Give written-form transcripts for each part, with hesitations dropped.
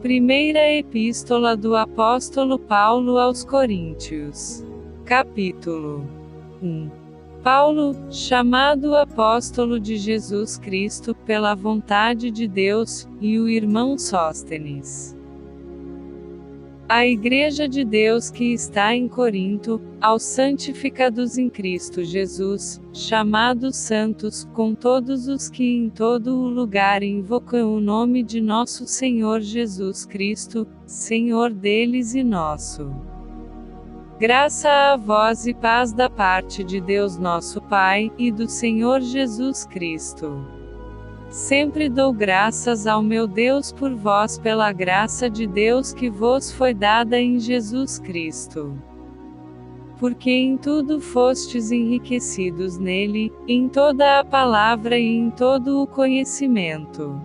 Primeira Epístola do Apóstolo Paulo aos Coríntios. Capítulo 1. Paulo, chamado apóstolo de Jesus Cristo pela vontade de Deus, e o irmão Sóstenes. A Igreja de Deus que está em Corinto, aos santificados em Cristo Jesus, chamados santos, com todos os que em todo o lugar invocam o nome de nosso Senhor Jesus Cristo, Senhor deles e nosso. Graça a vós e paz da parte de Deus nosso Pai, e do Senhor Jesus Cristo. Sempre dou graças ao meu Deus por vós pela graça de Deus que vos foi dada em Jesus Cristo. Porque em tudo fostes enriquecidos nele, em toda a palavra e em todo o conhecimento.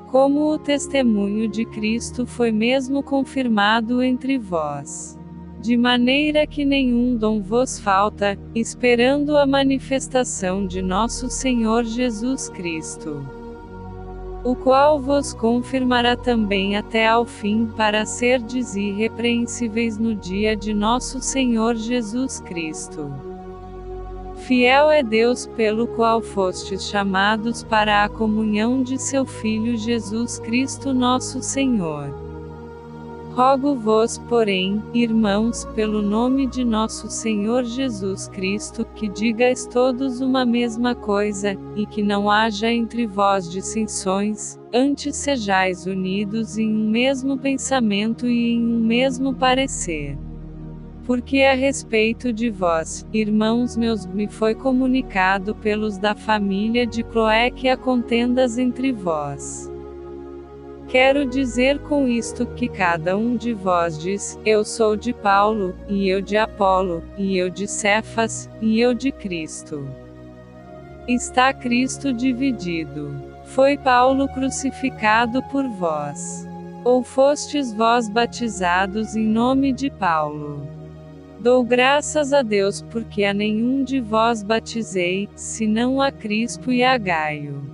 Como o testemunho de Cristo foi mesmo confirmado entre vós. De maneira que nenhum dom vos falta, esperando a manifestação de nosso Senhor Jesus Cristo. O qual vos confirmará também até ao fim para serdes irrepreensíveis no dia de nosso Senhor Jesus Cristo. Fiel é Deus pelo qual fostes chamados para a comunhão de seu Filho Jesus Cristo nosso Senhor. Rogo-vos, porém, irmãos, pelo nome de nosso Senhor Jesus Cristo, que digais todos uma mesma coisa, e que não haja entre vós dissensões, antes sejais unidos em um mesmo pensamento e em um mesmo parecer. Porque a respeito de vós, irmãos meus, me foi comunicado pelos da família de Cloé que há contendas entre vós. Quero dizer com isto que cada um de vós diz, eu sou de Paulo, e eu de Apolo, e eu de Cefas, e eu de Cristo. Está Cristo dividido? Foi Paulo crucificado por vós? Ou fostes vós batizados em nome de Paulo? Dou graças a Deus porque a nenhum de vós batizei, senão a Crispo e a Gaio.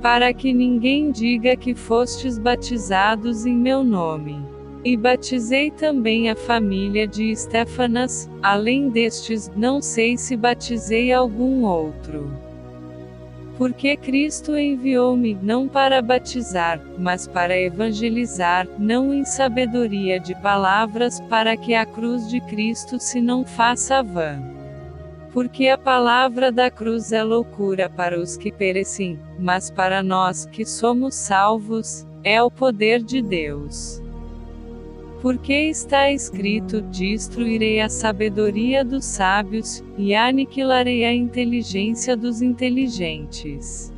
Para que ninguém diga que fostes batizados em meu nome. E batizei também a família de Estéfanas, além destes, não sei se batizei algum outro. Porque Cristo enviou-me, não para batizar, mas para evangelizar, não em sabedoria de palavras, para que a cruz de Cristo se não faça vã. Porque a palavra da cruz é loucura para os que perecem, mas para nós que somos salvos, é o poder de Deus. Porque está escrito, destruirei a sabedoria dos sábios, e aniquilarei a inteligência dos inteligentes.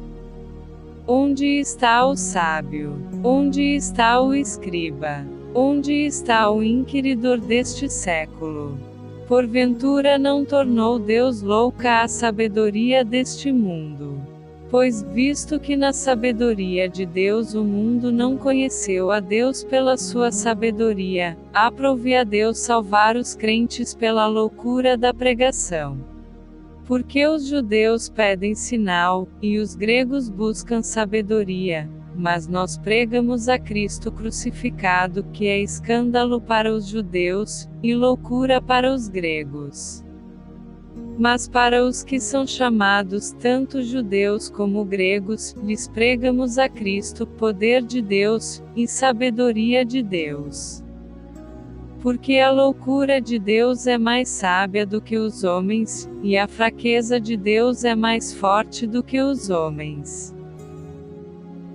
Onde está o sábio? Onde está o escriba? Onde está o inquiridor deste século? Porventura não tornou Deus louca a sabedoria deste mundo? Pois, visto que na sabedoria de Deus o mundo não conheceu a Deus pela sua sabedoria, aprove a Deus salvar os crentes pela loucura da pregação. Porque os judeus pedem sinal, e os gregos buscam sabedoria. Mas nós pregamos a Cristo crucificado, que é escândalo para os judeus, e loucura para os gregos. Mas para os que são chamados tanto judeus como gregos, lhes pregamos a Cristo, poder de Deus, e sabedoria de Deus. Porque a loucura de Deus é mais sábia do que os homens, e a fraqueza de Deus é mais forte do que os homens.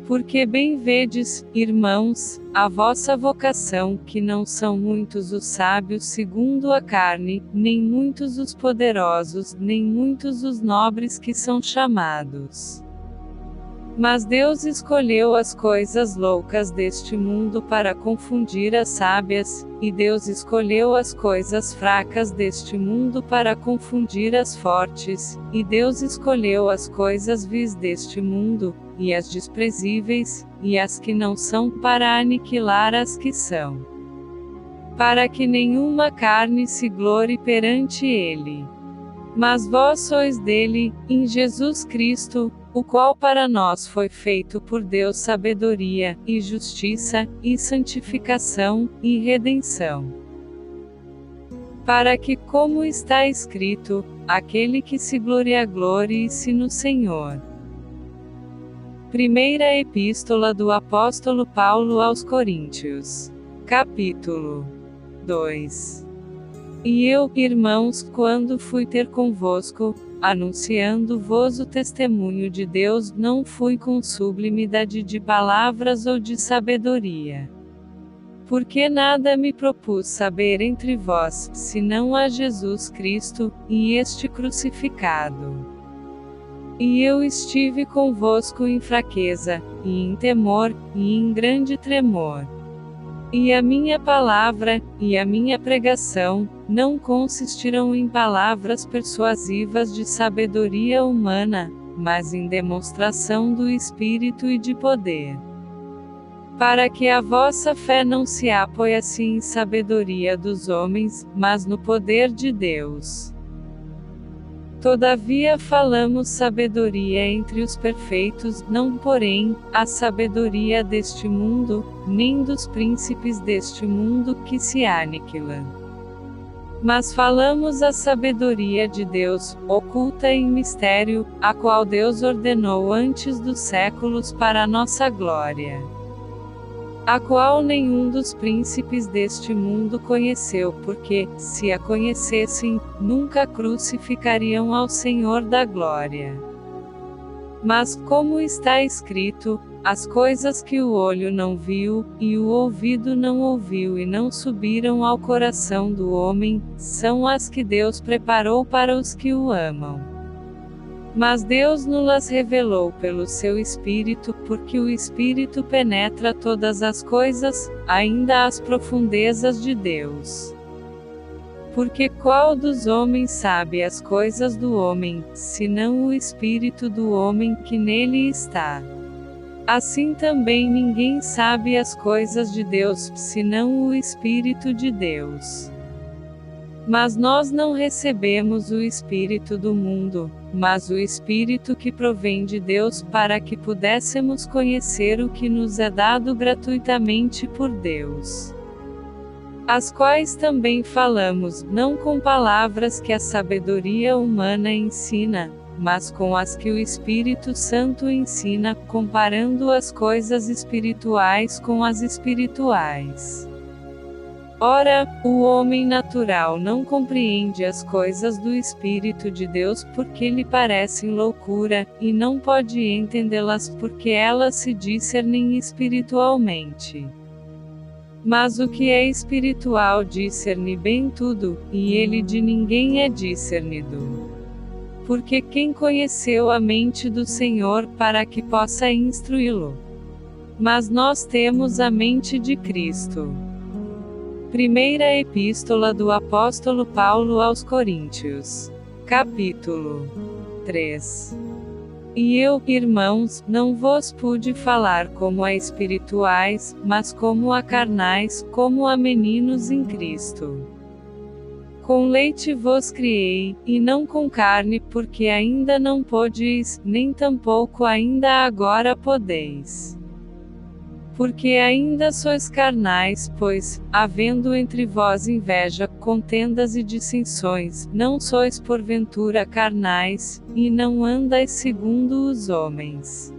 Porque bem vedes, irmãos, a vossa vocação, que não são muitos os sábios segundo a carne, nem muitos os poderosos, nem muitos os nobres que são chamados. Mas Deus escolheu as coisas loucas deste mundo para confundir as sábias, e Deus escolheu as coisas fracas deste mundo para confundir as fortes, e Deus escolheu as coisas vis deste mundo, e as desprezíveis, e as que não são para aniquilar as que são. Para que nenhuma carne se glorie perante ele. Mas vós sois dele, em Jesus Cristo, o qual para nós foi feito por Deus sabedoria, e justiça, e santificação, e redenção. Para que, como está escrito, aquele que se gloria glorie-se no Senhor. Primeira Epístola do Apóstolo Paulo aos Coríntios. Capítulo 2. E eu, irmãos, quando fui ter convosco, anunciando-vos o testemunho de Deus, não fui com sublimidade de palavras ou de sabedoria. Porque nada me propus saber entre vós, senão a Jesus Cristo, e este crucificado. E eu estive convosco em fraqueza, e em temor, e em grande tremor. E a minha palavra, e a minha pregação, não consistiram em palavras persuasivas de sabedoria humana, mas em demonstração do Espírito e de poder. Para que a vossa fé não se apoie-se em sabedoria dos homens, mas no poder de Deus. Todavia falamos sabedoria entre os perfeitos, não porém, a sabedoria deste mundo, nem dos príncipes deste mundo que se aniquilam. Mas falamos a sabedoria de Deus, oculta em mistério, a qual Deus ordenou antes dos séculos para a nossa glória. A qual nenhum dos príncipes deste mundo conheceu, porque, se a conhecessem, nunca crucificariam ao Senhor da glória. Mas, como está escrito, as coisas que o olho não viu, e o ouvido não ouviu e não subiram ao coração do homem, são as que Deus preparou para os que o amam. Mas Deus nos revelou pelo seu Espírito, porque o Espírito penetra todas as coisas, ainda as profundezas de Deus. Porque qual dos homens sabe as coisas do homem, senão o Espírito do homem que nele está? Assim também ninguém sabe as coisas de Deus, senão o Espírito de Deus. Mas nós não recebemos o Espírito do mundo, mas o Espírito que provém de Deus, para que pudéssemos conhecer o que nos é dado gratuitamente por Deus. As quais também falamos, não com palavras que a sabedoria humana ensina, mas com as que o Espírito Santo ensina, comparando as coisas espirituais com as espirituais. Ora, o homem natural não compreende as coisas do Espírito de Deus porque lhe parecem loucura, e não pode entendê-las porque elas se discernem espiritualmente. Mas o que é espiritual discerne bem tudo, e ele de ninguém é discernido. Porque quem conheceu a mente do Senhor para que possa instruí-lo? Mas nós temos a mente de Cristo. Primeira Epístola do Apóstolo Paulo aos Coríntios. Capítulo 3. E eu, irmãos, não vos pude falar como a espirituais, mas como a carnais, como a meninos em Cristo. Com leite vos criei, e não com carne, porque ainda não podeis, nem tampouco ainda agora podeis. Porque ainda sois carnais, pois, havendo entre vós inveja, contendas e dissensões, não sois porventura carnais, e não andais segundo os homens.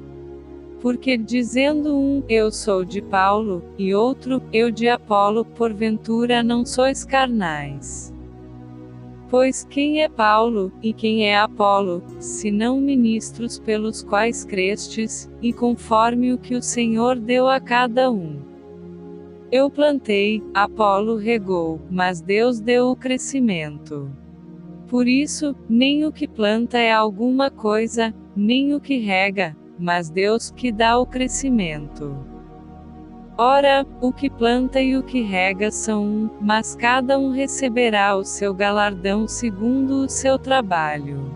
Porque dizendo um, eu sou de Paulo, e outro, eu de Apolo, porventura não sois carnais. Pois quem é Paulo, e quem é Apolo, senão ministros pelos quais crestes, e conforme o que o Senhor deu a cada um? Eu plantei, Apolo regou, mas Deus deu o crescimento. Por isso, nem o que planta é alguma coisa, nem o que rega, mas Deus que dá o crescimento. Ora, o que planta e o que rega são um, mas cada um receberá o seu galardão segundo o seu trabalho.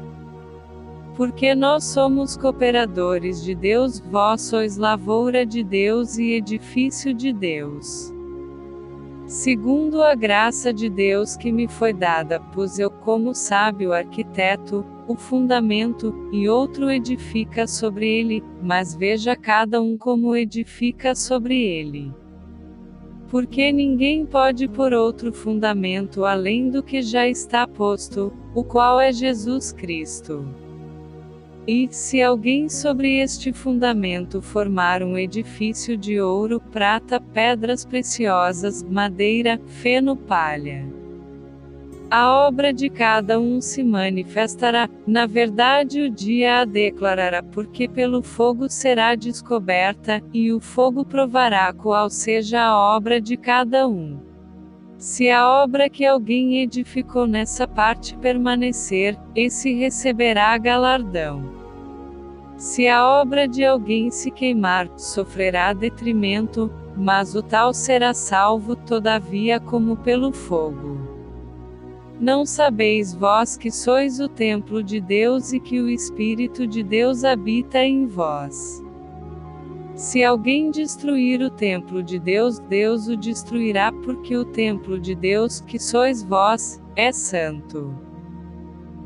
Porque nós somos cooperadores de Deus, vós sois lavoura de Deus e edifício de Deus. Segundo a graça de Deus que me foi dada, pus eu como sábio arquiteto, o fundamento, e outro edifica sobre ele, mas veja cada um como edifica sobre ele. Porque ninguém pode pôr outro fundamento além do que já está posto, o qual é Jesus Cristo. E, se alguém sobre este fundamento formar um edifício de ouro, prata, pedras preciosas, madeira, feno, palha, a obra de cada um se manifestará, na verdade o dia a declarará, porque pelo fogo será descoberta, e o fogo provará qual seja a obra de cada um. Se a obra que alguém edificou nessa parte permanecer, esse receberá galardão. Se a obra de alguém se queimar, sofrerá detrimento, mas o tal será salvo todavia como pelo fogo. Não sabeis vós que sois o templo de Deus e que o Espírito de Deus habita em vós? Se alguém destruir o templo de Deus, Deus o destruirá, porque o templo de Deus, que sois vós, é santo.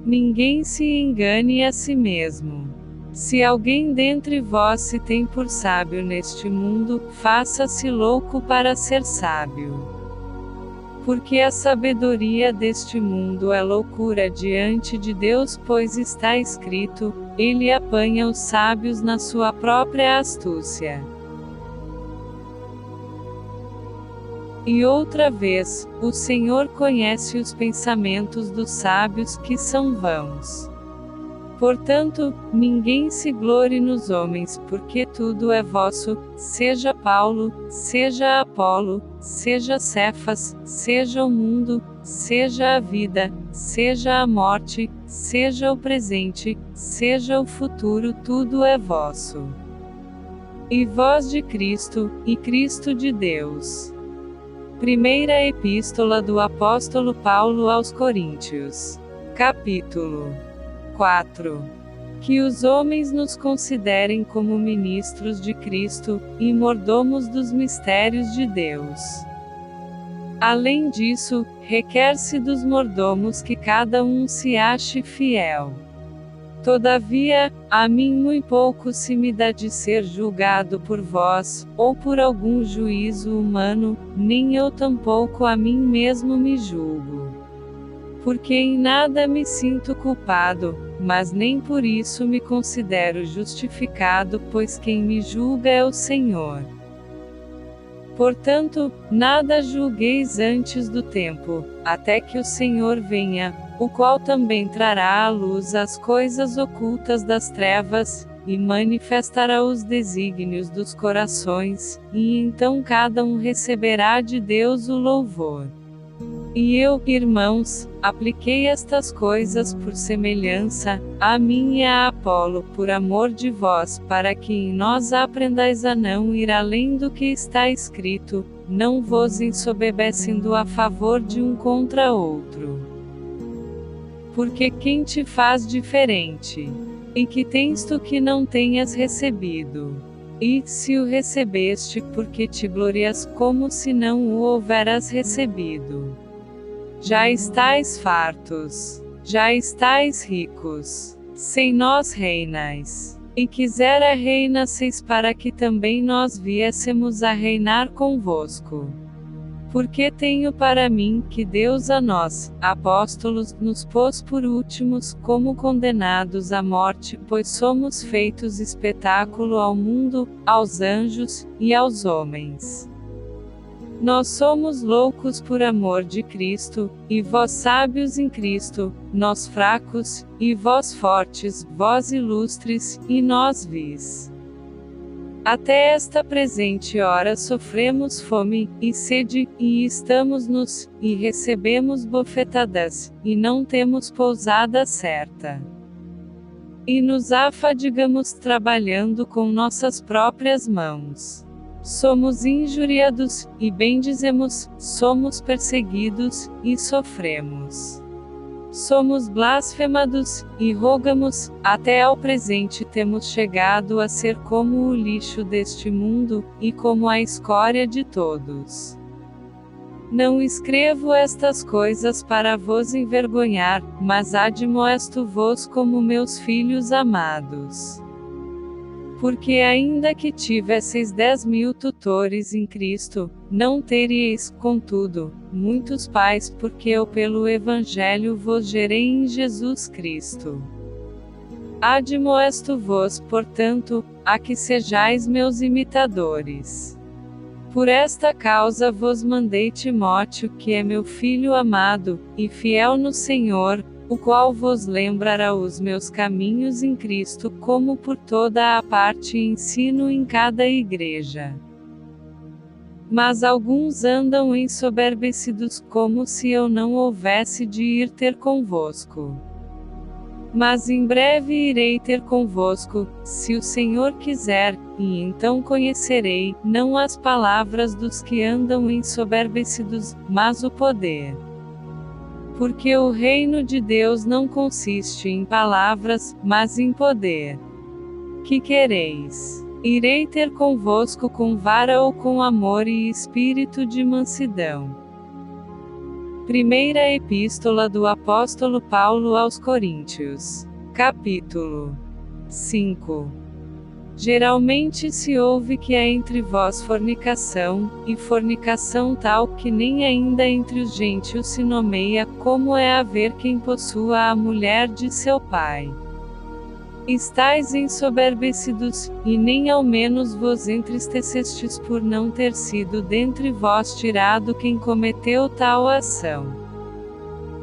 Ninguém se engane a si mesmo. Se alguém dentre vós se tem por sábio neste mundo, faça-se louco para ser sábio. Porque a sabedoria deste mundo é loucura diante de Deus, pois está escrito: Ele apanha os sábios na sua própria astúcia. E outra vez, o Senhor conhece os pensamentos dos sábios que são vãos. Portanto, ninguém se glorie nos homens, porque tudo é vosso, seja Paulo, seja Apolo, seja Cefas, seja o mundo, seja a vida, seja a morte, seja o presente, seja o futuro, tudo é vosso. E vós de Cristo, e Cristo de Deus. Primeira Epístola do Apóstolo Paulo aos Coríntios. Capítulo 4. Que os homens nos considerem como ministros de Cristo, e mordomos dos mistérios de Deus. Além disso, requer-se dos mordomos que cada um se ache fiel. Todavia, a mim muito pouco se me dá de ser julgado por vós, ou por algum juízo humano, nem eu tampouco a mim mesmo me julgo. Porque em nada me sinto culpado, mas nem por isso me considero justificado, pois quem me julga é o Senhor. Portanto, nada julgueis antes do tempo, até que o Senhor venha, o qual também trará à luz as coisas ocultas das trevas, e manifestará os desígnios dos corações, e então cada um receberá de Deus o louvor. E eu, irmãos, apliquei estas coisas por semelhança, a mim e a Apolo, por amor de vós, para que em nós aprendais a não ir além do que está escrito, não vos ensoberbecendo a favor de um contra outro. Porque quem te faz diferente? E que tens tu que não tenhas recebido? E, se o recebeste, porque te glorias como se não o houveras recebido? Já estais fartos, já estais ricos, sem nós reinais. E quisera reinasseis para que também nós viéssemos a reinar convosco. Porque tenho para mim que Deus a nós, apóstolos, nos pôs por últimos, como condenados à morte, pois somos feitos espetáculo ao mundo, aos anjos, e aos homens. Nós somos loucos por amor de Cristo, e vós sábios em Cristo, nós fracos, e vós fortes, vós ilustres, e nós vis. Até esta presente hora sofremos fome, e sede, e estamos nus, e recebemos bofetadas, e não temos pousada certa. E nos afadigamos trabalhando com nossas próprias mãos. Somos injuriados, e bendizemos, somos perseguidos, e sofremos. Somos blasfemados, e rogamos, até ao presente temos chegado a ser como o lixo deste mundo, e como a escória de todos. Não escrevo estas coisas para vos envergonhar, mas admoesto-vos como meus filhos amados. Porque ainda que tivesseis 10.000 tutores em Cristo, não teríeis, contudo, muitos pais, porque eu pelo Evangelho vos gerei em Jesus Cristo. Admoesto-vos, portanto, a que sejais meus imitadores. Por esta causa vos mandei Timóteo, que é meu filho amado, e fiel no Senhor, o qual vos lembrará os meus caminhos em Cristo, como por toda a parte ensino em cada igreja. Mas alguns andam ensoberbecidos, como se eu não houvesse de ir ter convosco. Mas em breve irei ter convosco, se o Senhor quiser, e então conhecerei, não as palavras dos que andam ensoberbecidos, mas o poder. Porque o reino de Deus não consiste em palavras, mas em poder. Que quereis? Irei ter convosco com vara ou com amor e espírito de mansidão. Primeira Epístola do Apóstolo Paulo aos Coríntios. Capítulo 5. Geralmente se ouve que há entre vós fornicação, e fornicação tal que nem ainda entre os gentios se nomeia, como é haver quem possua a mulher de seu pai. Estais ensoberbecidos, e nem ao menos vos entristecestes por não ter sido dentre vós tirado quem cometeu tal ação.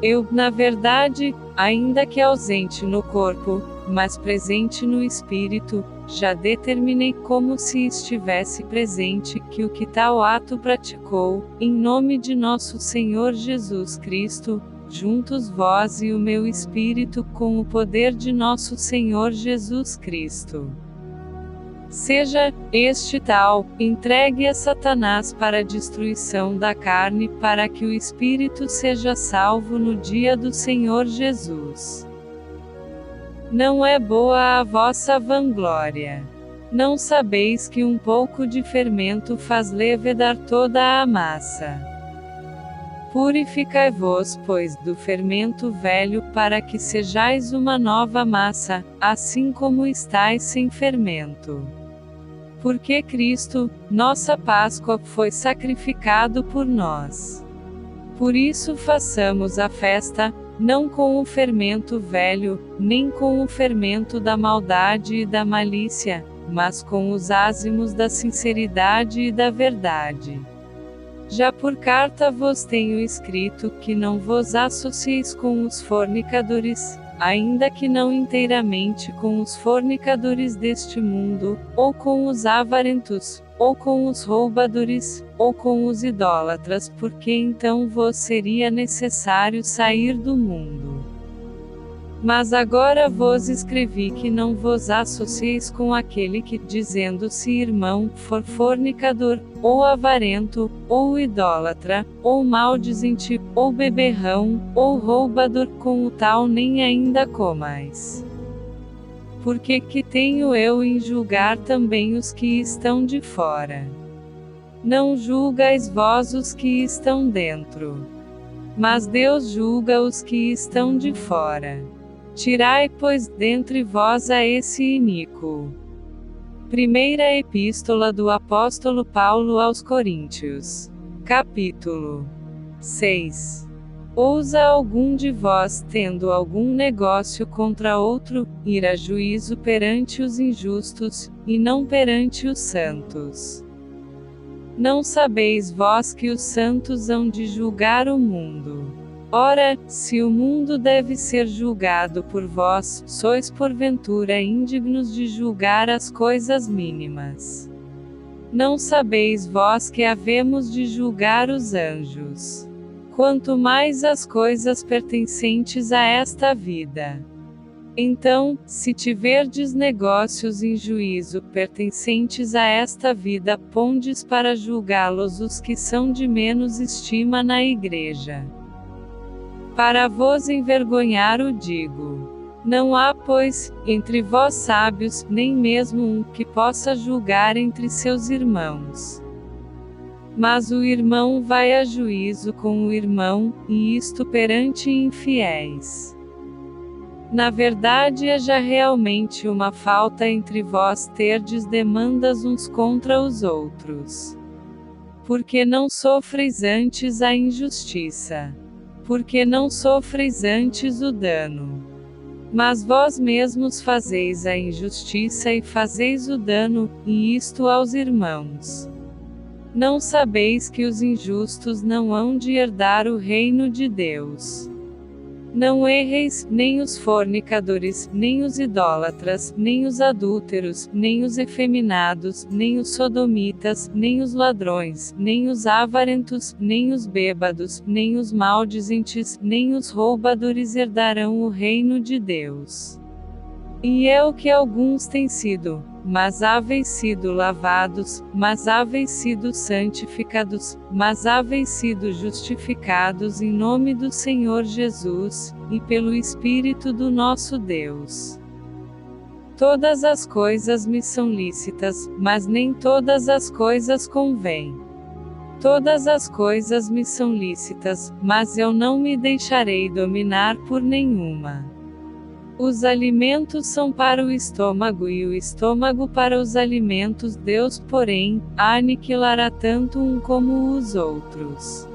Eu, na verdade, ainda que ausente no corpo, mas presente no espírito, já determinei como se estivesse presente, que o que tal ato praticou, em nome de nosso Senhor Jesus Cristo, juntos vós e o meu espírito com o poder de nosso Senhor Jesus Cristo. Seja este tal entregue a Satanás para a destruição da carne, para que o espírito seja salvo no dia do Senhor Jesus. Não é boa a vossa vanglória. Não sabeis que um pouco de fermento faz levedar toda a massa? Purificai-vos, pois, do fermento velho, para que sejais uma nova massa, assim como estáis sem fermento. Porque Cristo, nossa Páscoa, foi sacrificado por nós. Por isso façamos a festa, não com o fermento velho, nem com o fermento da maldade e da malícia, mas com os ázimos da sinceridade e da verdade. Já por carta vos tenho escrito que não vos associeis com os fornicadores, ainda que não inteiramente com os fornicadores deste mundo, ou com os avarentos, ou com os roubadores, ou com os idólatras, porque então vos seria necessário sair do mundo. Mas agora vos escrevi que não vos associeis com aquele que, dizendo-se irmão, for fornicador, ou avarento, ou idólatra, ou maldizente, ou beberrão, ou roubador, com o tal nem ainda comais. Porque que tenho eu em julgar também os que estão de fora? Não julgais vós os que estão dentro, mas Deus julga os que estão de fora. Tirai, pois, dentre vós a esse iníquo. Primeira Epístola do Apóstolo Paulo aos Coríntios. Capítulo 6. Ousa algum de vós, tendo algum negócio contra outro, ir a juízo perante os injustos, e não perante os santos? Não sabeis vós que os santos hão de julgar o mundo? Ora, se o mundo deve ser julgado por vós, sois porventura indignos de julgar as coisas mínimas. Não sabeis vós que havemos de julgar os anjos? Quanto mais as coisas pertencentes a esta vida. Então, se tiverdes negócios em juízo pertencentes a esta vida, pondes para julgá-los os que são de menos estima na igreja. Para vos envergonhar o digo. Não há, pois, entre vós sábios, nem mesmo um que possa julgar entre seus irmãos. Mas o irmão vai a juízo com o irmão, e isto perante infiéis. Na verdade haja realmente uma falta entre vós terdes demandas uns contra os outros. Porque não sofreis antes a injustiça? Porque não sofreis antes o dano? Mas vós mesmos fazeis a injustiça e fazeis o dano, e isto aos irmãos. Não sabeis que os injustos não hão de herdar o reino de Deus? Não erreis, nem os fornicadores, nem os idólatras, nem os adúlteros, nem os efeminados, nem os sodomitas, nem os ladrões, nem os avarentos, nem os bêbados, nem os maldizentes, nem os roubadores herdarão o reino de Deus. E é o que alguns têm sido, mas haveis sido lavados, mas haveis sido santificados, mas haveis sido justificados em nome do Senhor Jesus, e pelo Espírito do nosso Deus. Todas as coisas me são lícitas, mas nem todas as coisas convêm. Todas as coisas me são lícitas, mas eu não me deixarei dominar por nenhuma. Os alimentos são para o estômago e o estômago para os alimentos. Deus, porém, aniquilará tanto um como os outros.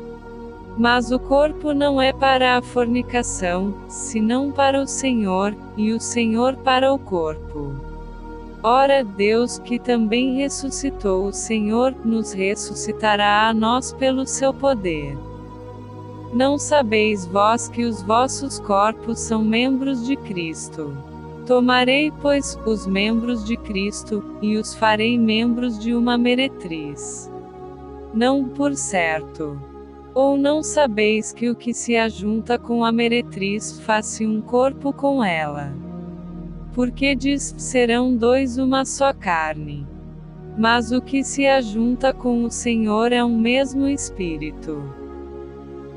Mas o corpo não é para a fornicação, senão para o Senhor, e o Senhor para o corpo. Ora, Deus, que também ressuscitou o Senhor, nos ressuscitará a nós pelo seu poder. Não sabeis vós que os vossos corpos são membros de Cristo? Tomarei, pois, os membros de Cristo, e os farei membros de uma meretriz. Não por certo. Ou não sabeis que o que se ajunta com a meretriz faz-se um corpo com ela? Porque diz, serão dois uma só carne. Mas o que se ajunta com o Senhor é um mesmo Espírito.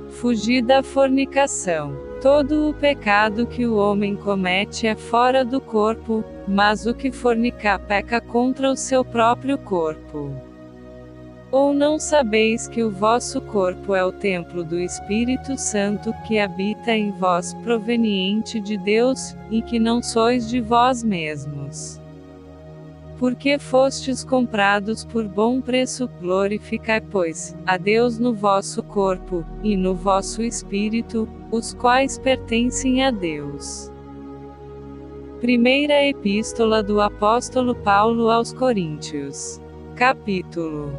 Fugir da fornicação. Todo o pecado que o homem comete é fora do corpo, mas o que fornica peca contra o seu próprio corpo. Ou não sabeis que o vosso corpo é o templo do Espírito Santo, que habita em vós, proveniente de Deus, e que não sois de vós mesmos? Porque fostes comprados por bom preço, glorificai, pois, a Deus no vosso corpo, e no vosso espírito, os quais pertencem a Deus. Primeira Epístola do Apóstolo Paulo aos Coríntios. Capítulo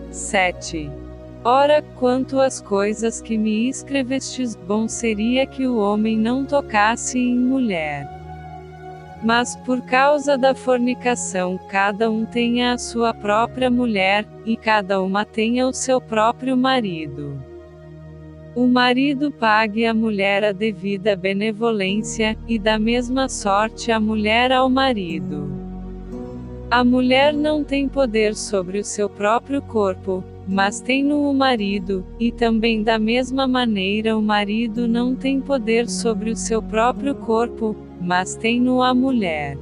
7. Ora, quanto às coisas que me escrevestes, bom seria que o homem não tocasse em mulher. Mas por causa da fornicação cada um tenha a sua própria mulher, e cada uma tenha o seu próprio marido. O marido pague à mulher a devida benevolência, e da mesma sorte a mulher ao marido. A mulher não tem poder sobre o seu próprio corpo, mas tem-no o marido, e também da mesma maneira o marido não tem poder sobre o seu próprio corpo, mas tem-no a mulher.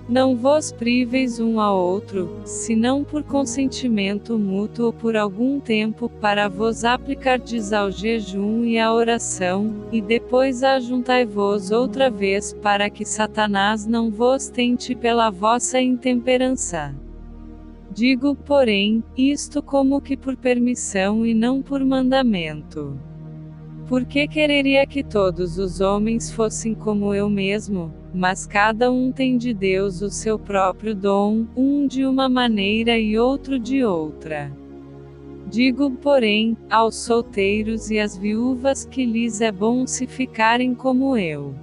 Não vos priveis um ao outro, senão por consentimento mútuo por algum tempo, para vos aplicardes ao jejum e à oração, e depois ajuntai-vos outra vez, para que Satanás não vos tente pela vossa intemperança. Digo, porém, isto como que por permissão e não por mandamento. Porque quereria que todos os homens fossem como eu mesmo, mas cada um tem de Deus o seu próprio dom, um de uma maneira e outro de outra. Digo, porém, aos solteiros e às viúvas que lhes é bom se ficarem como eu.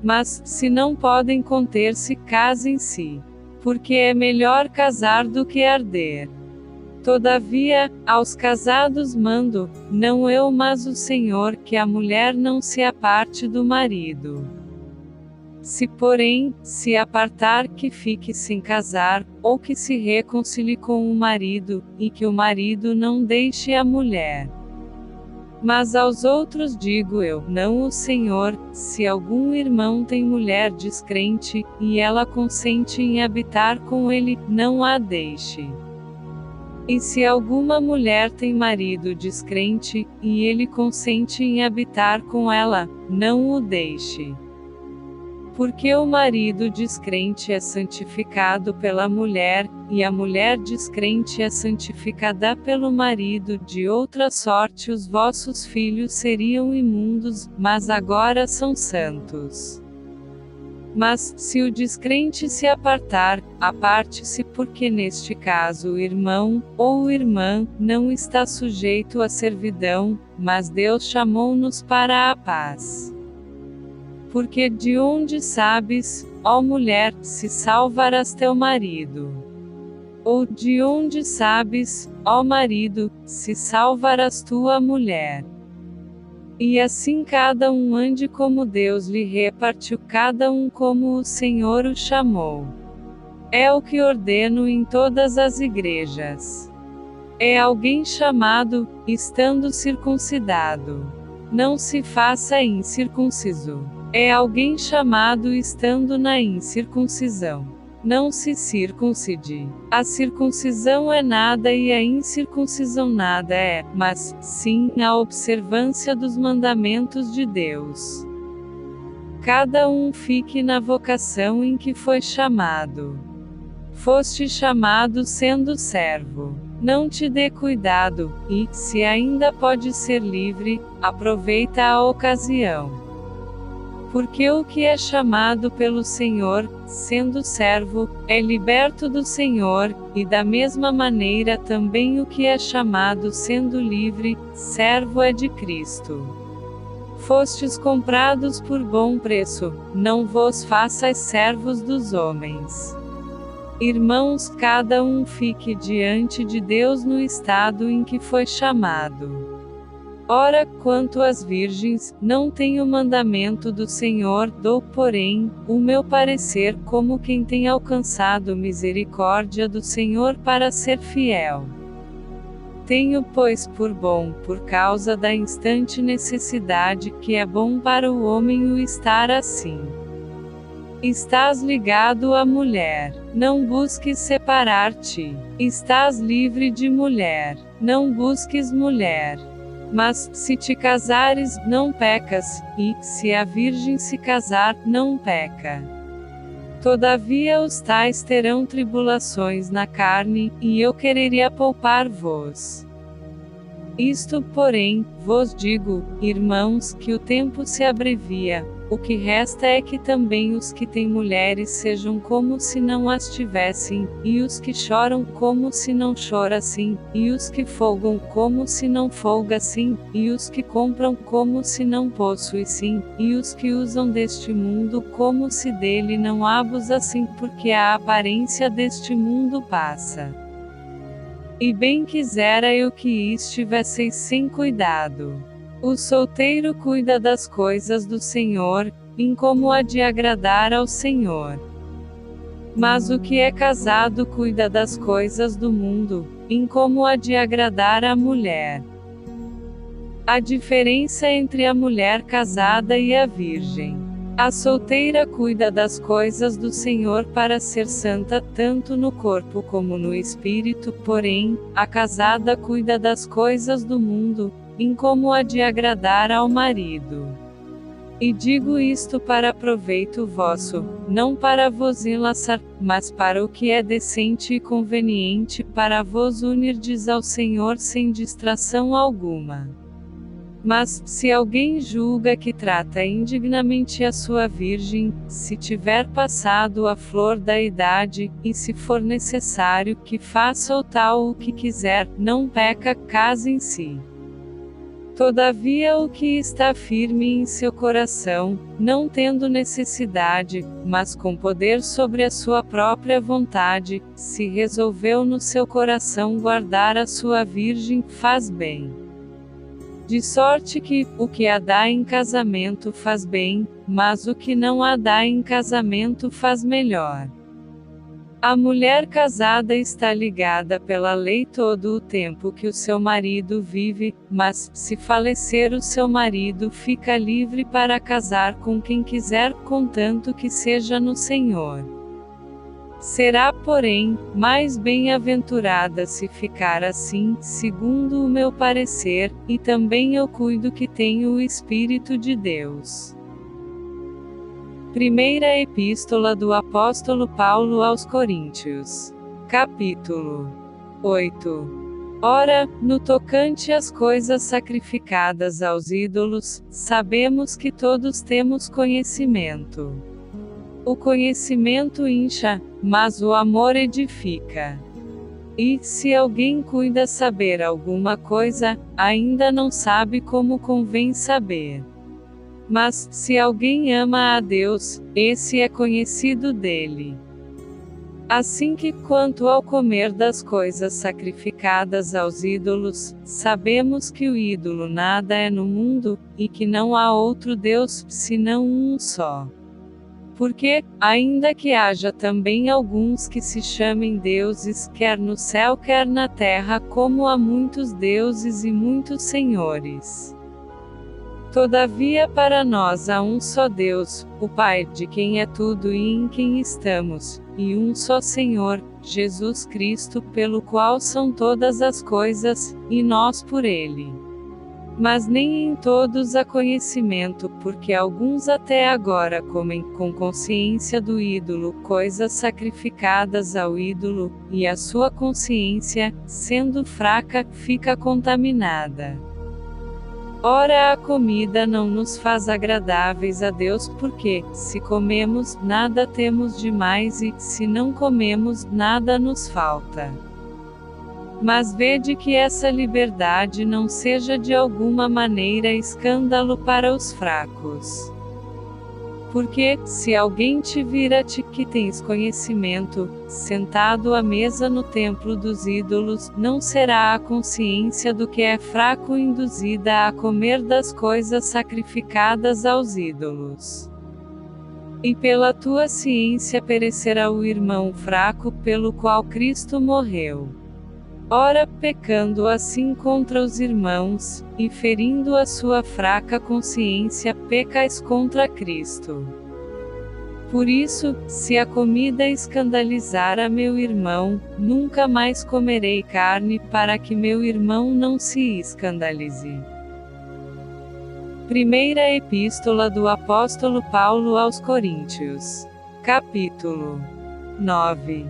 Mas, se não podem conter-se, casem-se. Porque é melhor casar do que arder. Todavia, aos casados mando, não eu mas o Senhor, que a mulher não se aparte do marido. Se porém, se apartar, que fique sem casar, ou que se reconcilie com o marido, e que o marido não deixe a mulher. Mas aos outros digo eu, não o Senhor, se algum irmão tem mulher descrente, e ela consente em habitar com ele, não a deixe. E se alguma mulher tem marido descrente, e ele consente em habitar com ela, não o deixe. Porque o marido descrente é santificado pela mulher, e a mulher descrente é santificada pelo marido. De outra sorte os vossos filhos seriam imundos, mas agora são santos. Mas, se o descrente se apartar, aparte-se, porque neste caso o irmão, ou irmã, não está sujeito à servidão, mas Deus chamou-nos para a paz. Porque de onde sabes, ó mulher, se salvarás teu marido? Ou de onde sabes, ó marido, se salvarás tua mulher? E assim cada um ande como Deus lhe repartiu, cada um como o Senhor o chamou. É o que ordeno em todas as igrejas. É alguém chamado, estando circuncidado. Não se faça incircunciso. É alguém chamado estando na incircuncisão. Não se circuncide. A circuncisão é nada e a incircuncisão nada é, mas, sim, a observância dos mandamentos de Deus. Cada um fique na vocação em que foi chamado. Foste chamado sendo servo. Não te dê cuidado, e, se ainda pode ser livre, aproveita a ocasião. Porque o que é chamado pelo Senhor, sendo servo, é liberto do Senhor, e da mesma maneira também o que é chamado sendo livre, servo é de Cristo. Fostes comprados por bom preço, não vos façais servos dos homens. Irmãos, cada um fique diante de Deus no estado em que foi chamado. Ora, quanto às virgens, não tenho mandamento do Senhor, dou, porém, o meu parecer como quem tem alcançado misericórdia do Senhor para ser fiel. Tenho, pois, por bom, por causa da instante necessidade, que é bom para o homem o estar assim. Estás ligado à mulher, não busques separar-te. Estás livre de mulher, não busques mulher. Mas, se te casares, não pecas, e, se a virgem se casar, não peca. Todavia os tais terão tribulações na carne, e eu quereria poupar-vos. Isto, porém, vos digo, irmãos, que o tempo se abrevia. O que resta é que também os que têm mulheres sejam como se não as tivessem, e os que choram como se não chorassem, e os que folgam como se não folgassem, e os que compram como se não possuíssem, e os que usam deste mundo como se dele não abusassem, porque a aparência deste mundo passa. E bem quisera eu que estivesseis sem cuidado. O solteiro cuida das coisas do Senhor, em como há de agradar ao Senhor. Mas o que é casado cuida das coisas do mundo, em como há de agradar à mulher. A diferença entre a mulher casada e a virgem. A solteira cuida das coisas do Senhor para ser santa, tanto no corpo como no espírito, porém, a casada cuida das coisas do mundo, em como há de agradar ao marido. E digo isto para proveito vosso, não para vos enlaçar, mas para o que é decente e conveniente, para vos unirdes ao Senhor sem distração alguma. Mas, se alguém julga que trata indignamente a sua virgem, se tiver passado a flor da idade, e se for necessário que faça o tal o que quiser, não peca, casem-se. Todavia o que está firme em seu coração, não tendo necessidade, mas com poder sobre a sua própria vontade, se resolveu no seu coração guardar a sua virgem, faz bem. De sorte que, o que a dá em casamento faz bem, mas o que não a dá em casamento faz melhor. A mulher casada está ligada pela lei todo o tempo que o seu marido vive, mas, se falecer o seu marido, fica livre para casar com quem quiser, contanto que seja no Senhor. Será, porém, mais bem-aventurada se ficar assim, segundo o meu parecer, e também eu cuido que tenho o Espírito de Deus. Primeira Epístola do Apóstolo Paulo aos Coríntios. Capítulo 8. Ora, no tocante às coisas sacrificadas aos ídolos, sabemos que todos temos conhecimento. O conhecimento incha, mas o amor edifica. E, se alguém cuida saber alguma coisa, ainda não sabe como convém saber. Mas, se alguém ama a Deus, esse é conhecido dele. Assim que, quanto ao comer das coisas sacrificadas aos ídolos, sabemos que o ídolo nada é no mundo, e que não há outro Deus, senão um só. Porque, ainda que haja também alguns que se chamem deuses, quer no céu quer na terra, como há muitos deuses e muitos senhores. Todavia para nós há um só Deus, o Pai, de quem é tudo e em quem estamos, e um só Senhor, Jesus Cristo, pelo qual são todas as coisas, e nós por Ele. Mas nem em todos há conhecimento, porque alguns até agora comem, com consciência do ídolo, coisas sacrificadas ao ídolo, e a sua consciência, sendo fraca, fica contaminada. Ora, a comida não nos faz agradáveis a Deus, porque, se comemos, nada temos de mais e, se não comemos, nada nos falta. Mas vede que essa liberdade não seja de alguma maneira escândalo para os fracos. Porque, se alguém te vir a ti que tens conhecimento, sentado à mesa no templo dos ídolos, não será a consciência do que é fraco induzida a comer das coisas sacrificadas aos ídolos. E pela tua ciência perecerá o irmão fraco pelo qual Cristo morreu. Ora, pecando assim contra os irmãos, e ferindo a sua fraca consciência, pecais contra Cristo. Por isso, se a comida escandalizar a meu irmão, nunca mais comerei carne, para que meu irmão não se escandalize. Primeira Epístola do Apóstolo Paulo aos Coríntios. Capítulo 9.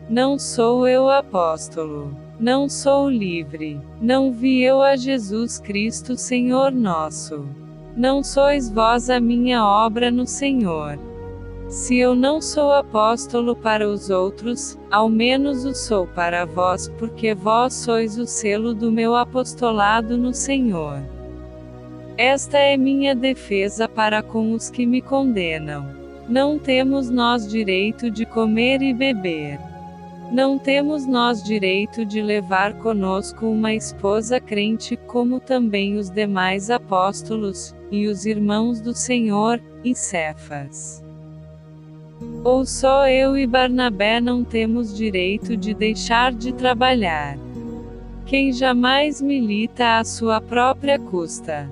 Não sou eu apóstolo. Não sou livre, não vi eu a Jesus Cristo Senhor nosso. Não sois vós a minha obra no Senhor. Se eu não sou apóstolo para os outros, ao menos o sou para vós, porque vós sois o selo do meu apostolado no Senhor. Esta é minha defesa para com os que me condenam. Não temos nós direito de comer e beber. Não temos nós direito de levar conosco uma esposa crente, como também os demais apóstolos, e os irmãos do Senhor, e Cefas. Ou só eu e Barnabé não temos direito de deixar de trabalhar? Quem jamais milita à sua própria custa?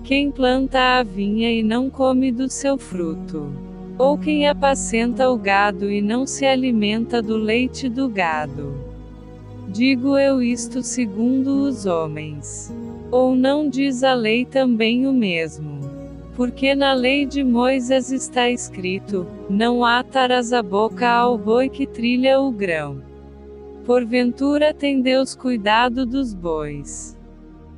Quem planta a vinha e não come do seu fruto? Ou quem apacenta o gado e não se alimenta do leite do gado? Digo eu isto segundo os homens. Ou não diz a lei também o mesmo? Porque na lei de Moisés está escrito: não atarás a boca ao boi que trilha o grão. Porventura tem Deus cuidado dos bois?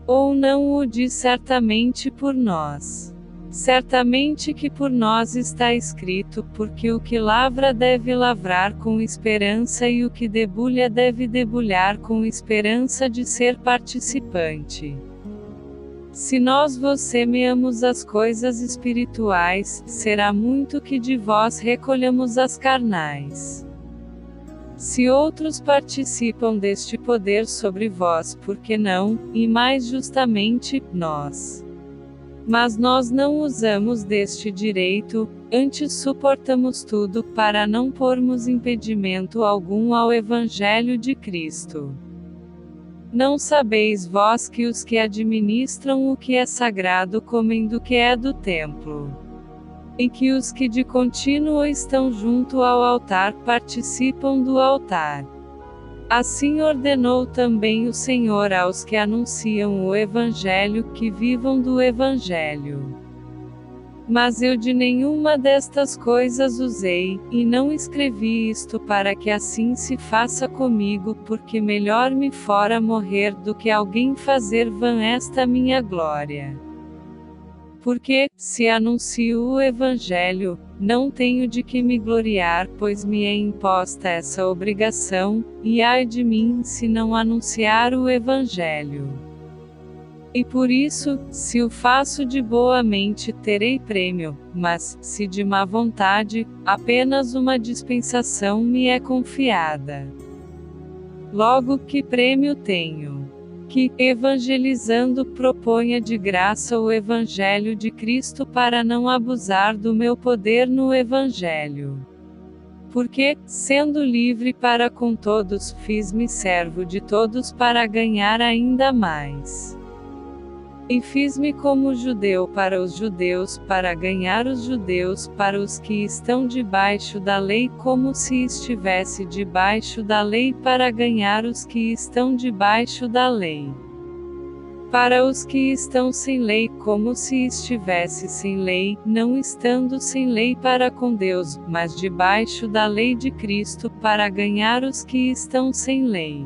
Ou não o diz certamente por nós? Certamente que por nós está escrito, porque o que lavra deve lavrar com esperança e o que debulha deve debulhar com esperança de ser participante. Se nós vos semeamos as coisas espirituais, será muito que de vós recolhamos as carnais. Se outros participam deste poder sobre vós, por que não, e mais justamente, nós? Mas nós não usamos deste direito, antes suportamos tudo, para não pormos impedimento algum ao Evangelho de Cristo. Não sabeis vós que os que administram o que é sagrado comem do que é do templo? e que os que de contínuo estão junto ao altar participam do altar. Assim ordenou também o Senhor aos que anunciam o Evangelho que vivam do Evangelho. Mas eu de nenhuma destas coisas usei, e não escrevi isto para que assim se faça comigo, porque melhor me fora morrer do que alguém fazer vã esta minha glória. Porque, se anuncio o Evangelho, não tenho de que me gloriar, pois me é imposta essa obrigação, e ai de mim se não anunciar o Evangelho. E por isso, se o faço de boa mente terei prêmio, mas, se de má vontade, apenas uma dispensação me é confiada. Logo que prêmio tenho? Que, evangelizando, proponha de graça o Evangelho de Cristo para não abusar do meu poder no Evangelho. Porque, sendo livre para com todos, fiz-me servo de todos para ganhar ainda mais. E fiz-me como judeu para os judeus, para ganhar os judeus, para os que estão debaixo da lei, como se estivesse debaixo da lei, para ganhar os que estão debaixo da lei. Para os que estão sem lei, como se estivesse sem lei, não estando sem lei para com Deus, mas debaixo da lei de Cristo, para ganhar os que estão sem lei.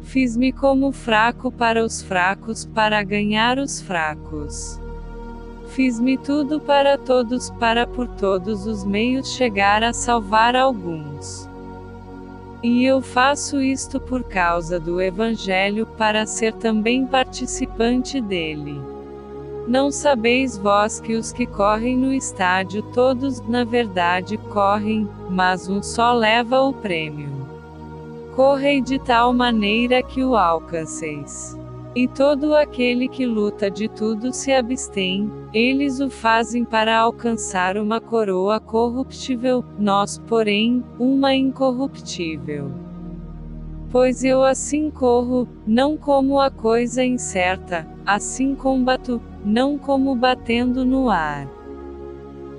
Fiz-me como fraco para os fracos, para ganhar os fracos. Fiz-me tudo para todos, para por todos os meios chegar a salvar alguns. E eu faço isto por causa do Evangelho, para ser também participante dele. Não sabeis vós que os que correm no estádio todos, na verdade, correm, mas um só leva o prêmio. Correi de tal maneira que o alcanceis. E todo aquele que luta de tudo se abstém, eles o fazem para alcançar uma coroa corruptível, nós, porém, uma incorruptível. Pois eu assim corro, não como a coisa incerta, assim combato, não como batendo no ar.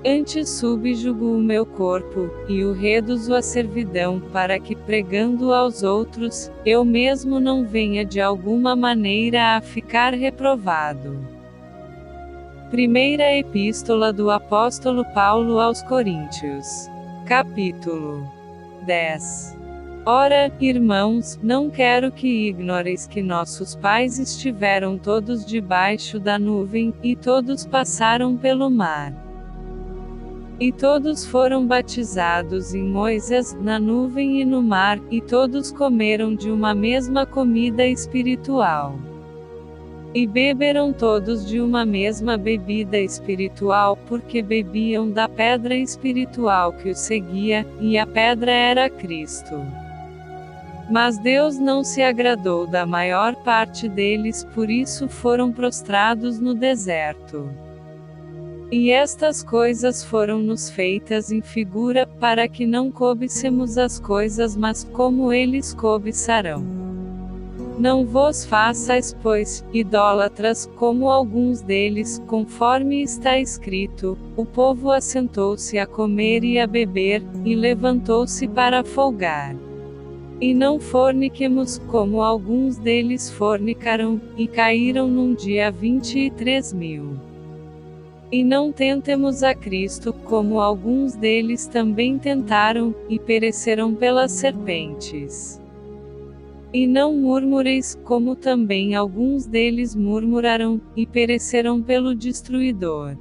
Antes subjugo o meu corpo, e o reduzo à servidão, para que pregando aos outros, eu mesmo não venha de alguma maneira a ficar reprovado. Primeira Epístola do Apóstolo Paulo aos Coríntios. Capítulo 10. Ora, irmãos, não quero que ignoreis que nossos pais estiveram todos debaixo da nuvem, e todos passaram pelo mar. E todos foram batizados em Moisés, na nuvem e no mar, e todos comeram de uma mesma comida espiritual. E beberam todos de uma mesma bebida espiritual, porque bebiam da pedra espiritual que os seguia, e a pedra era Cristo. Mas Deus não se agradou da maior parte deles, por isso foram prostrados no deserto. E estas coisas foram-nos feitas em figura, para que não cobicemos as coisas mas como eles cobiçarão. Não vos façais, pois, idólatras, como alguns deles, conforme está escrito, o povo assentou-se a comer e a beber, e levantou-se para folgar. E não forniquemos, como alguns deles fornicaram, e caíram num dia 23.000. E não tentemos a Cristo, como alguns deles também tentaram, e pereceram pelas serpentes. E não murmureis, como também alguns deles murmuraram, e pereceram pelo destruidor.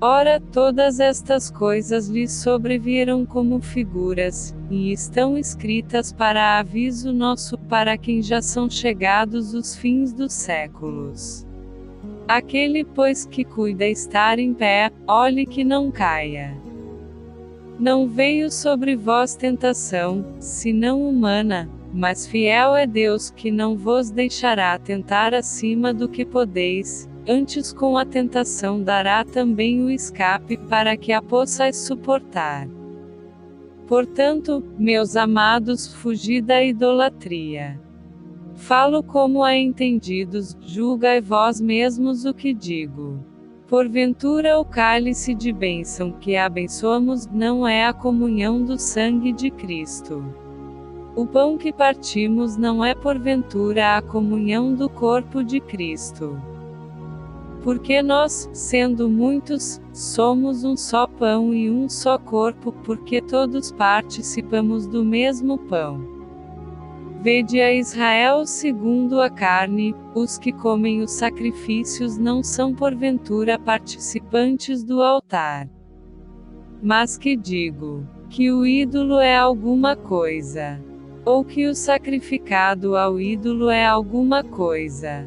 Ora, todas estas coisas lhes sobrevieram como figuras, e estão escritas para aviso nosso, para quem já são chegados os fins dos séculos. Aquele, pois, que cuida estar em pé, olhe que não caia. Não veio sobre vós tentação, senão humana, mas fiel é Deus que não vos deixará tentar acima do que podeis, antes com a tentação dará também o escape para que a possais suportar. Portanto, meus amados, fugi da idolatria. Falo como a entendidos, julgai vós mesmos o que digo. Porventura o cálice de bênção que abençoamos não é a comunhão do sangue de Cristo? O pão que partimos não é porventura a comunhão do corpo de Cristo? Porque nós, sendo muitos, somos um só pão e um só corpo, porque todos participamos do mesmo pão. Vede a Israel segundo a carne, os que comem os sacrifícios não são porventura participantes do altar. Mas que digo, que o ídolo é alguma coisa, ou que o sacrificado ao ídolo é alguma coisa.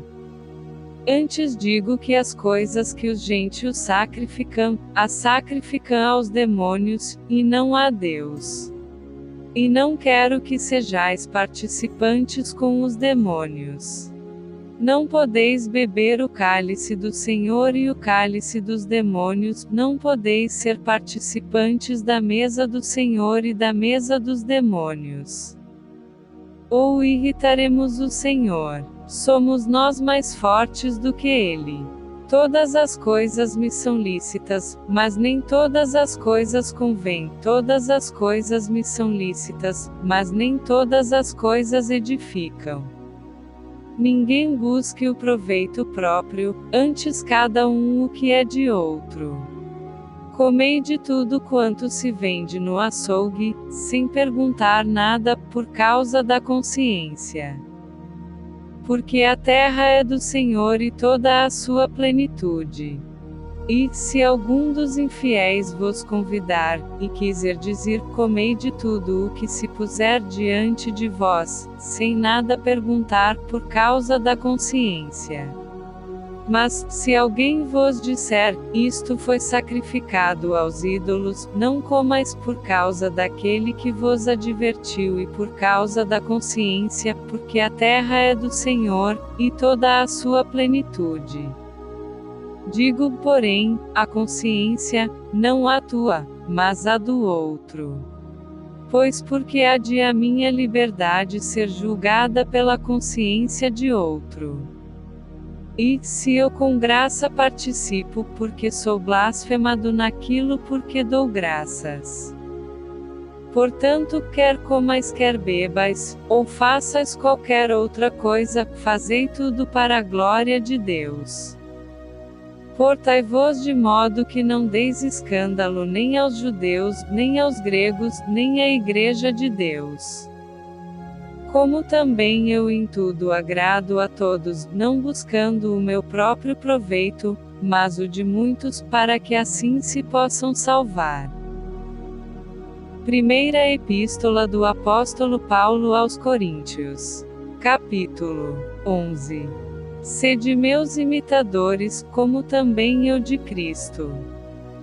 Antes digo que as coisas que os gentios sacrificam, as sacrificam aos demônios, e não a Deus. E não quero que sejais participantes com os demônios. Não podeis beber o cálice do Senhor e o cálice dos demônios, não podeis ser participantes da mesa do Senhor e da mesa dos demônios. Ou irritaremos o Senhor? Somos nós mais fortes do que Ele? Todas as coisas me são lícitas, mas nem todas as coisas convêm. Todas as coisas me são lícitas, mas nem todas as coisas edificam. Ninguém busque o proveito próprio, antes cada um o que é de outro. Comei de tudo quanto se vende no açougue, sem perguntar nada, por causa da consciência. Porque a terra é do Senhor e toda a sua plenitude. E, se algum dos infiéis vos convidar, e quiserdes ir, comei de tudo o que se puser diante de vós, sem nada perguntar, por causa da consciência. Mas, se alguém vos disser, isto foi sacrificado aos ídolos, não comais por causa daquele que vos advertiu e por causa da consciência, porque a terra é do Senhor, e toda a sua plenitude. Digo, porém, a consciência, não a tua, mas a do outro. Pois porque há de a minha liberdade ser julgada pela consciência de outro? E, se eu com graça participo, porque sou blasfemado naquilo porque dou graças. Portanto, quer comais quer bebais, ou façais qualquer outra coisa, fazei tudo para a glória de Deus. Portai-vos de modo que não deis escândalo nem aos judeus, nem aos gregos, nem à igreja de Deus. Como também eu em tudo agrado a todos, não buscando o meu próprio proveito, mas o de muitos, para que assim se possam salvar. Primeira Epístola do Apóstolo Paulo aos Coríntios. Capítulo 11. Sede meus imitadores, como também eu de Cristo.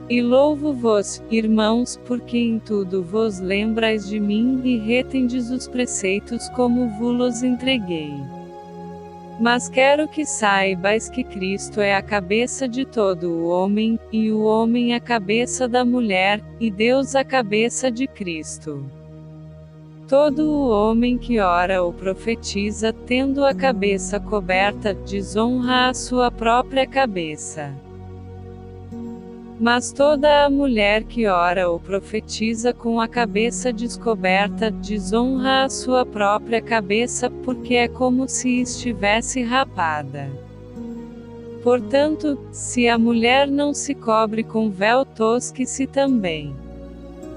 E louvo-vos, irmãos, porque em tudo vos lembrais de mim, e retendes os preceitos como vos entreguei. Mas quero que saibais que Cristo é a cabeça de todo o homem, e o homem a cabeça da mulher, e Deus a cabeça de Cristo. Todo o homem que ora ou profetiza, tendo a cabeça coberta, desonra a sua própria cabeça. Mas toda a mulher que ora ou profetiza com a cabeça descoberta, desonra a sua própria cabeça, porque é como se estivesse rapada. Portanto, se a mulher não se cobre com véu, tosque-se também.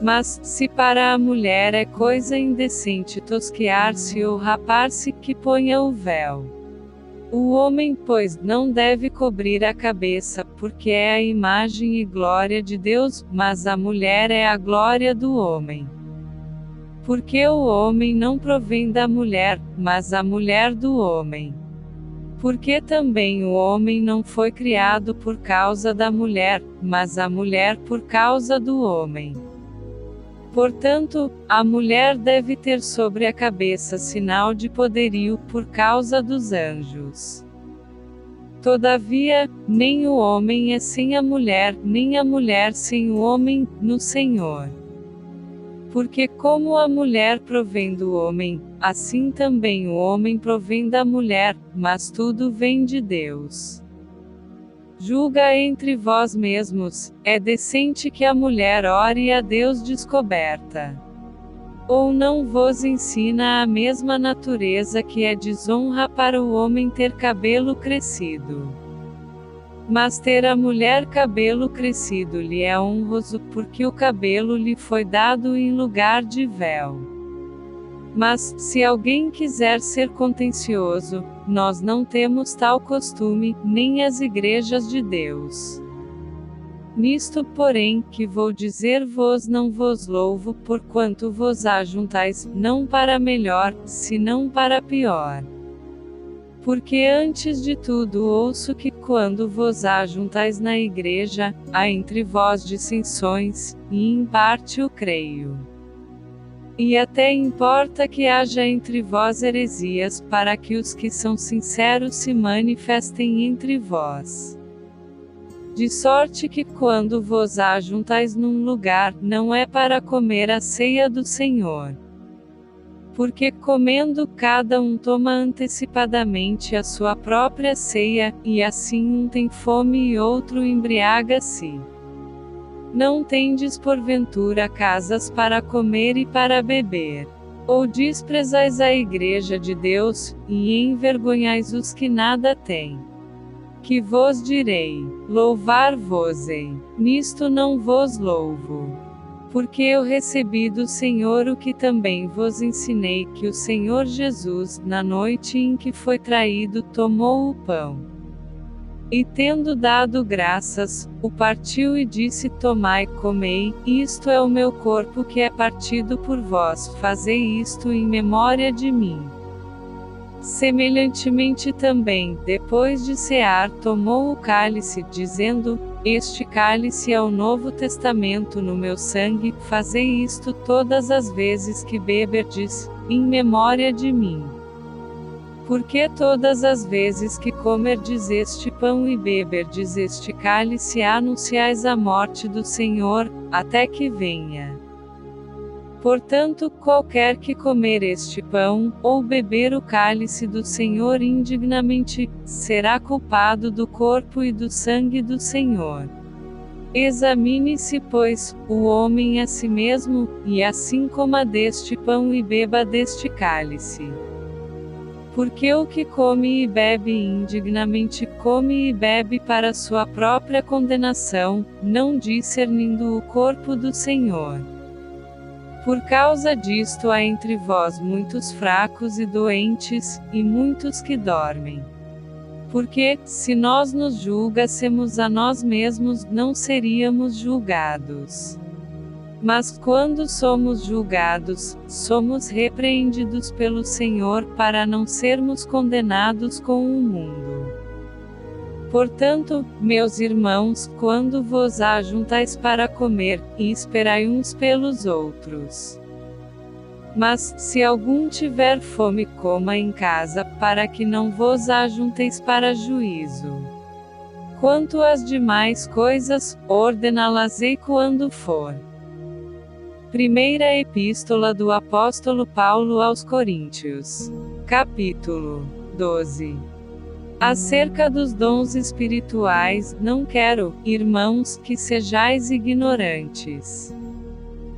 Mas, se para a mulher é coisa indecente tosquear-se ou rapar-se, que ponha o véu. O homem, pois, não deve cobrir a cabeça, porque é a imagem e glória de Deus, mas a mulher é a glória do homem. Porque o homem não provém da mulher, mas a mulher do homem. Porque também o homem não foi criado por causa da mulher, mas a mulher por causa do homem. Portanto, a mulher deve ter sobre a cabeça sinal de poderio, por causa dos anjos. Todavia, nem o homem é sem a mulher, nem a mulher sem o homem, no Senhor. Porque como a mulher provém do homem, assim também o homem provém da mulher, mas tudo vem de Deus. Julga entre vós mesmos, é decente que a mulher ore a Deus descoberta? Ou não vos ensina a mesma natureza que é desonra para o homem ter cabelo crescido? Mas ter a mulher cabelo crescido lhe é honroso, porque o cabelo lhe foi dado em lugar de véu. Mas, se alguém quiser ser contencioso, nós não temos tal costume, nem as igrejas de Deus. Nisto, porém, que vou dizer-vos não vos louvo, porquanto vos ajuntais, não para melhor, senão para pior. Porque antes de tudo ouço que, quando vos ajuntais na igreja, há entre vós dissensões, e em parte o creio. E até importa que haja entre vós heresias, para que os que são sinceros se manifestem entre vós. De sorte que quando vos ajuntais num lugar, não é para comer a ceia do Senhor. Porque comendo cada um toma antecipadamente a sua própria ceia, e assim um tem fome e outro embriaga-se. Não tendes porventura casas para comer e para beber? Ou desprezais a igreja de Deus, e envergonhais os que nada têm? Que vos direi? Louvar-vos-ei. Nisto não vos louvo. Porque eu recebi do Senhor o que também vos ensinei, que o Senhor Jesus, na noite em que foi traído, tomou o pão. E tendo dado graças, o partiu e disse: Tomai, comei, isto é o meu corpo que é partido por vós, fazei isto em memória de mim. Semelhantemente também, depois de cear, tomou o cálice, dizendo: Este cálice é o Novo Testamento no meu sangue, fazei isto todas as vezes que beberdes, em memória de mim. Porque todas as vezes que comerdes este pão e beberdes este cálice anunciais a morte do Senhor, até que venha. Portanto, qualquer que comer este pão, ou beber o cálice do Senhor indignamente, será culpado do corpo e do sangue do Senhor. Examine-se, pois, o homem a si mesmo, e assim coma deste pão e beba deste cálice. Porque o que come e bebe indignamente come e bebe para sua própria condenação, não discernindo o corpo do Senhor. Por causa disto há entre vós muitos fracos e doentes, e muitos que dormem. Porque, se nós nos julgássemos a nós mesmos, não seríamos julgados. Mas quando somos julgados, somos repreendidos pelo Senhor, para não sermos condenados com o mundo. Portanto, meus irmãos, quando vos ajuntais para comer, esperai uns pelos outros. Mas, se algum tiver fome, coma em casa, para que não vos ajunteis para juízo. Quanto às demais coisas, ordená-las-ei quando for. Primeira Epístola do Apóstolo Paulo aos Coríntios. Capítulo 12. Acerca dos dons espirituais, não quero, irmãos, que sejais ignorantes.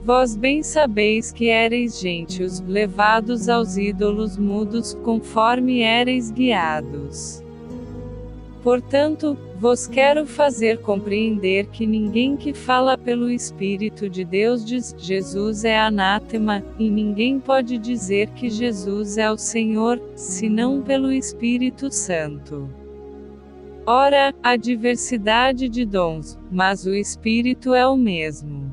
Vós bem sabeis que éreis gentios, levados aos ídolos mudos, conforme éreis guiados. Portanto, vos quero fazer compreender que ninguém que fala pelo Espírito de Deus diz: Jesus é anátema, e ninguém pode dizer que Jesus é o Senhor, senão pelo Espírito Santo. Ora, há diversidade de dons, mas o Espírito é o mesmo.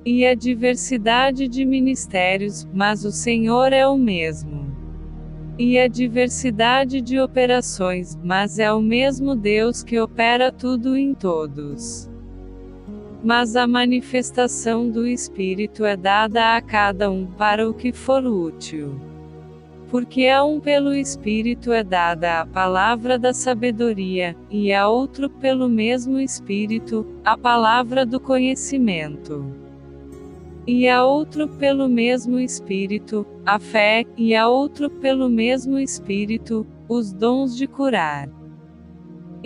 E há diversidade de ministérios, mas o Senhor é o mesmo. E a diversidade de operações, mas é o mesmo Deus que opera tudo em todos. Mas a manifestação do Espírito é dada a cada um para o que for útil. Porque a um pelo Espírito é dada a palavra da sabedoria, e a outro pelo mesmo Espírito, a palavra do conhecimento. E a outro pelo mesmo Espírito, a fé, e a outro pelo mesmo Espírito, os dons de curar.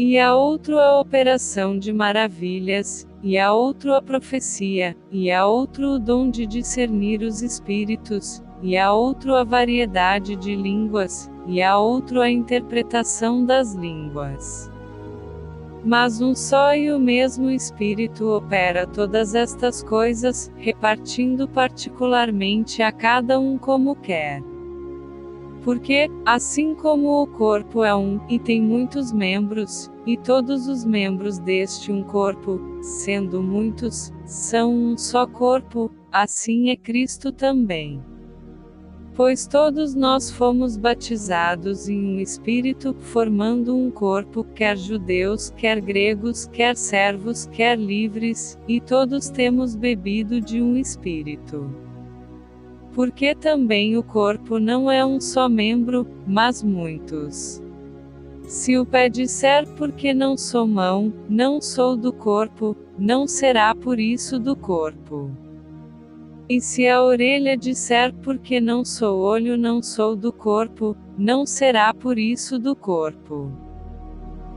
e a outro a operação de maravilhas, e a outro a profecia, e a outro o dom de discernir os espíritos, e a outro a variedade de línguas, e a outro a interpretação das línguas. Mas um só e o mesmo Espírito opera todas estas coisas, repartindo particularmente a cada um como quer. Porque, assim como o corpo é um, e tem muitos membros, e todos os membros deste um corpo, sendo muitos, são um só corpo, assim é Cristo também. Pois todos nós fomos batizados em um Espírito, formando um corpo, quer judeus, quer gregos, quer servos, quer livres, e todos temos bebido de um Espírito. Porque também o corpo não é um só membro, mas muitos. Se o pé disser porque não sou mão, não sou do corpo, não será por isso do corpo. E se a orelha disser porque não sou olho, não sou do corpo, não será por isso do corpo.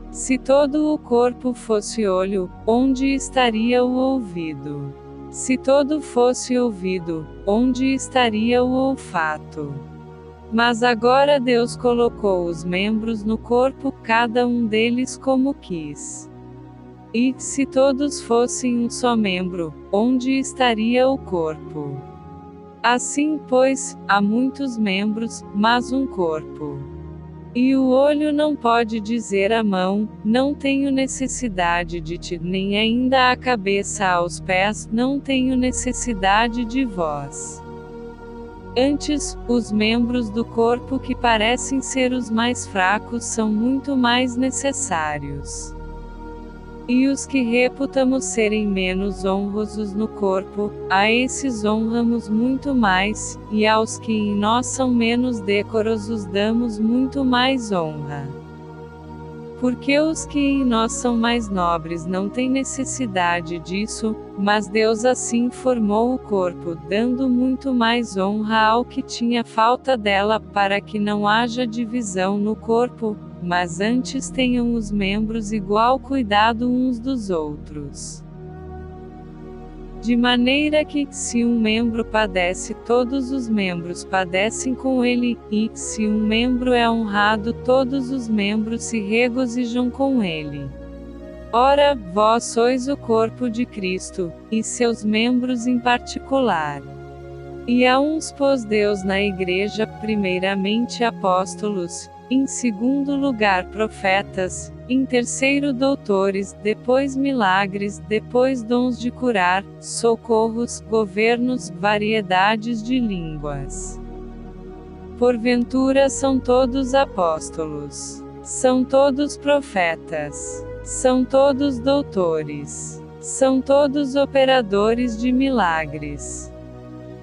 Se todo o corpo fosse olho, onde estaria o ouvido? Se todo fosse ouvido, onde estaria o olfato? Mas agora Deus colocou os membros no corpo, cada um deles como quis. E, se todos fossem um só membro, onde estaria o corpo? Assim, pois, há muitos membros, mas um corpo. E o olho não pode dizer à mão, não tenho necessidade de ti, nem ainda a cabeça aos pés, não tenho necessidade de vós. Antes, os membros do corpo que parecem ser os mais fracos são muito mais necessários. E os que reputamos serem menos honrosos no corpo, a esses honramos muito mais, e aos que em nós são menos decorosos damos muito mais honra. Porque os que em nós são mais nobres não têm necessidade disso, mas Deus assim formou o corpo, dando muito mais honra ao que tinha falta dela, para que não haja divisão no corpo, mas antes tenham os membros igual cuidado uns dos outros. De maneira que, se um membro padece, todos os membros padecem com ele, e, se um membro é honrado, todos os membros se regozijam com ele. Ora, vós sois o corpo de Cristo, e seus membros em particular. E a uns pôs Deus na igreja, primeiramente apóstolos, em segundo lugar profetas, em terceiro doutores, depois milagres, depois dons de curar, socorros, governos, variedades de línguas. Porventura são todos apóstolos? São todos profetas? São todos doutores? São todos operadores de milagres?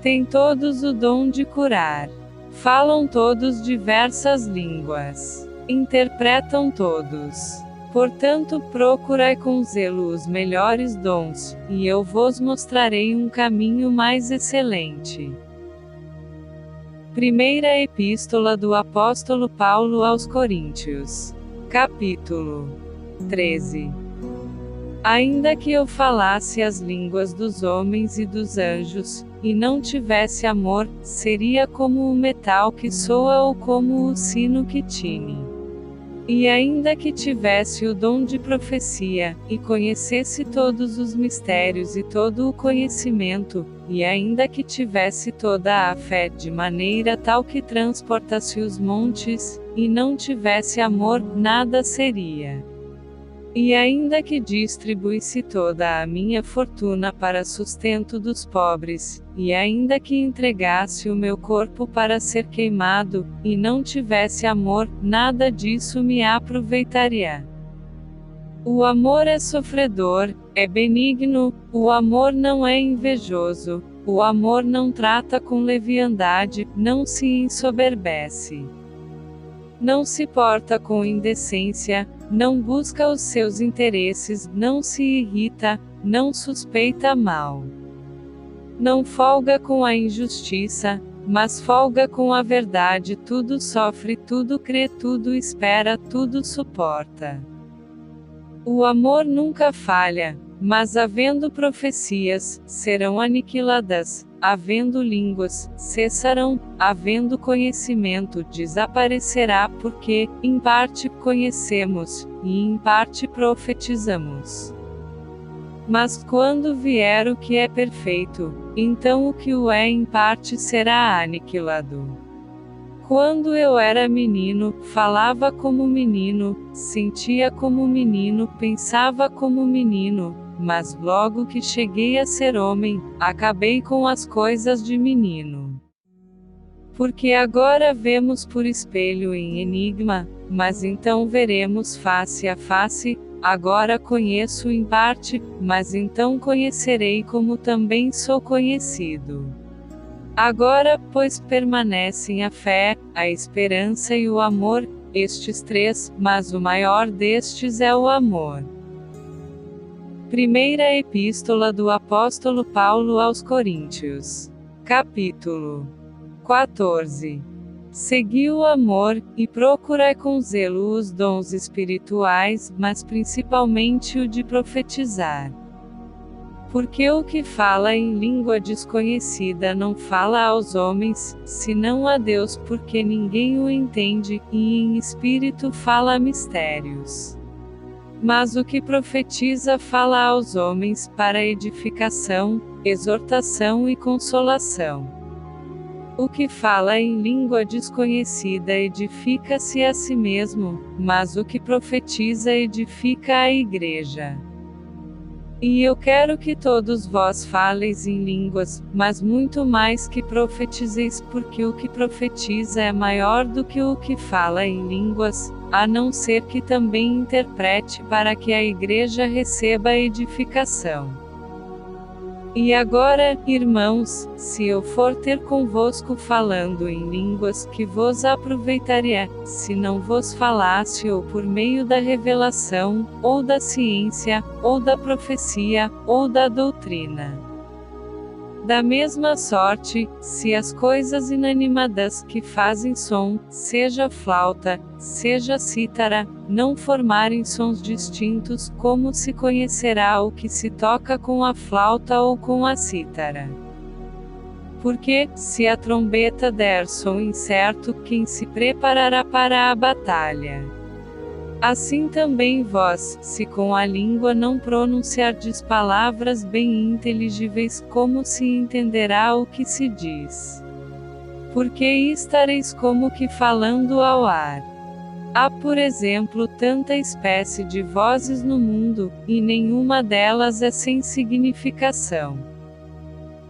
Têm todos o dom de curar? Falam todos diversas línguas? Interpretam todos? Portanto, procurai com zelo os melhores dons, e eu vos mostrarei um caminho mais excelente. Primeira Epístola do Apóstolo Paulo aos Coríntios. Capítulo 13. Ainda que eu falasse as línguas dos homens e dos anjos, e não tivesse amor, seria como o metal que soa ou como o sino que tine. E ainda que tivesse o dom de profecia, e conhecesse todos os mistérios e todo o conhecimento, e ainda que tivesse toda a fé de maneira tal que transportasse os montes, e não tivesse amor, nada seria. E ainda que distribuísse toda a minha fortuna para sustento dos pobres, e ainda que entregasse o meu corpo para ser queimado, e não tivesse amor, nada disso me aproveitaria. O amor é sofredor, é benigno, o amor não é invejoso, o amor não trata com leviandade, não se ensoberbece. Não se porta com indecência, não busca os seus interesses, não se irrita, não suspeita mal. Não folga com a injustiça, mas folga com a verdade, tudo sofre, tudo crê, tudo espera, tudo suporta. O amor nunca falha, mas havendo profecias, serão aniquiladas, havendo línguas, cessarão, havendo conhecimento, desaparecerá, porque, em parte conhecemos, e em parte profetizamos. Mas quando vier o que é perfeito, então o que o é em parte será aniquilado. Quando eu era menino, falava como menino, sentia como menino, pensava como menino, mas logo que cheguei a ser homem, acabei com as coisas de menino. Porque agora vemos por espelho em enigma, mas então veremos face a face. Agora conheço em parte, mas então conhecerei como também sou conhecido. Agora, pois, permanecem a fé, a esperança e o amor, estes três, mas o maior destes é o amor. Primeira Epístola do Apóstolo Paulo aos Coríntios. Capítulo 14. Segui o amor, e procurai com zelo os dons espirituais, mas principalmente o de profetizar. Porque o que fala em língua desconhecida não fala aos homens, senão a Deus, porque ninguém o entende, e em espírito fala mistérios. Mas o que profetiza fala aos homens, para edificação, exortação e consolação. O que fala em língua desconhecida edifica-se a si mesmo, mas o que profetiza edifica a igreja. E eu quero que todos vós faleis em línguas, mas muito mais que profetizeis, porque o que profetiza é maior do que o que fala em línguas, a não ser que também interprete para que a igreja receba edificação. E agora, irmãos, se eu for ter convosco falando em línguas, que vos aproveitaria, se não vos falasse ou por meio da revelação, ou da ciência, ou da profecia, ou da doutrina. Da mesma sorte, se as coisas inanimadas que fazem som, seja flauta, seja cítara, não formarem sons distintos, como se conhecerá o que se toca com a flauta ou com a cítara? Porque, se a trombeta der som incerto, quem se preparará para a batalha? Assim também vós, se com a língua não pronunciardes palavras bem inteligíveis, como se entenderá o que se diz? Porque estareis como que falando ao ar. Há, por exemplo, tanta espécie de vozes no mundo, e nenhuma delas é sem significação.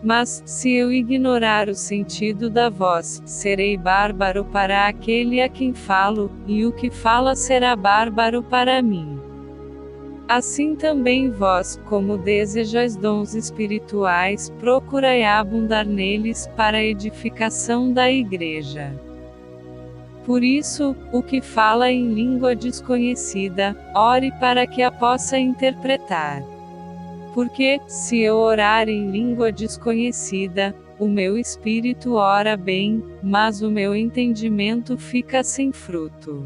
Mas, se eu ignorar o sentido da voz, serei bárbaro para aquele a quem falo, e o que fala será bárbaro para mim. Assim também vós, como desejais dons espirituais, procurai abundar neles, para a edificação da igreja. Por isso, o que fala em língua desconhecida, ore para que a possa interpretar. Porque, se eu orar em língua desconhecida, o meu espírito ora bem, mas o meu entendimento fica sem fruto.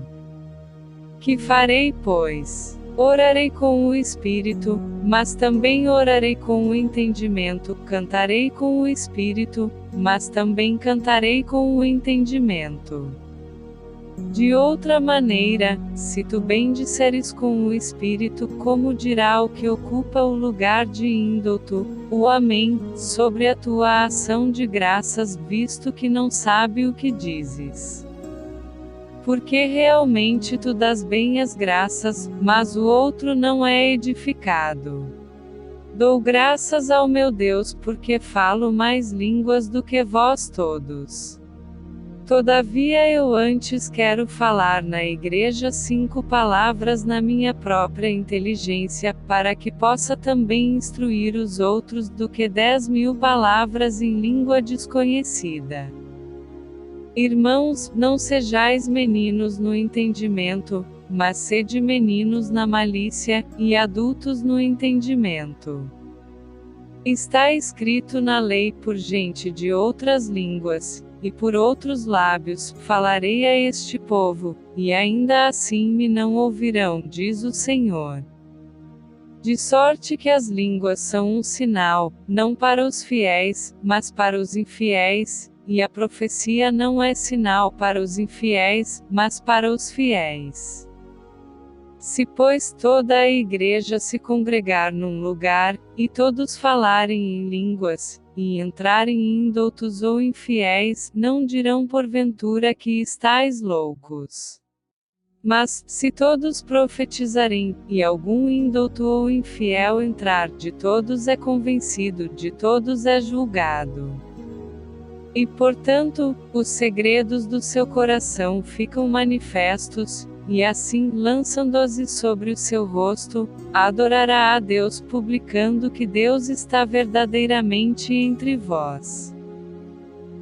Que farei, pois? Orarei com o espírito, mas também orarei com o entendimento, cantarei com o espírito, mas também cantarei com o entendimento. De outra maneira, se tu bem disseres com o Espírito, como dirá o que ocupa o lugar de índouto, o Amém, sobre a tua ação de graças, visto que não sabe o que dizes. Porque realmente tu dás bem as graças, mas o outro não é edificado. Dou graças ao meu Deus porque falo mais línguas do que vós todos. Todavia eu antes quero falar na igreja 5 palavras na minha própria inteligência, para que possa também instruir os outros, do que 10.000 palavras em língua desconhecida. Irmãos, não sejais meninos no entendimento, mas sede meninos na malícia, e adultos no entendimento. Está escrito na lei: por gente de outras línguas, e por outros lábios, falarei a este povo, e ainda assim me não ouvirão, diz o Senhor. De sorte que as línguas são um sinal, não para os fiéis, mas para os infiéis, e a profecia não é sinal para os infiéis, mas para os fiéis. Se, pois, toda a igreja se congregar num lugar, e todos falarem em línguas, e entrarem indoutos ou infiéis, não dirão porventura que estáis loucos. Mas, se todos profetizarem, e algum indouto ou infiel entrar, de todos é convencido, de todos é julgado. E, portanto, os segredos do seu coração ficam manifestos, e assim, lançando-os sobre o seu rosto, adorará a Deus publicando que Deus está verdadeiramente entre vós.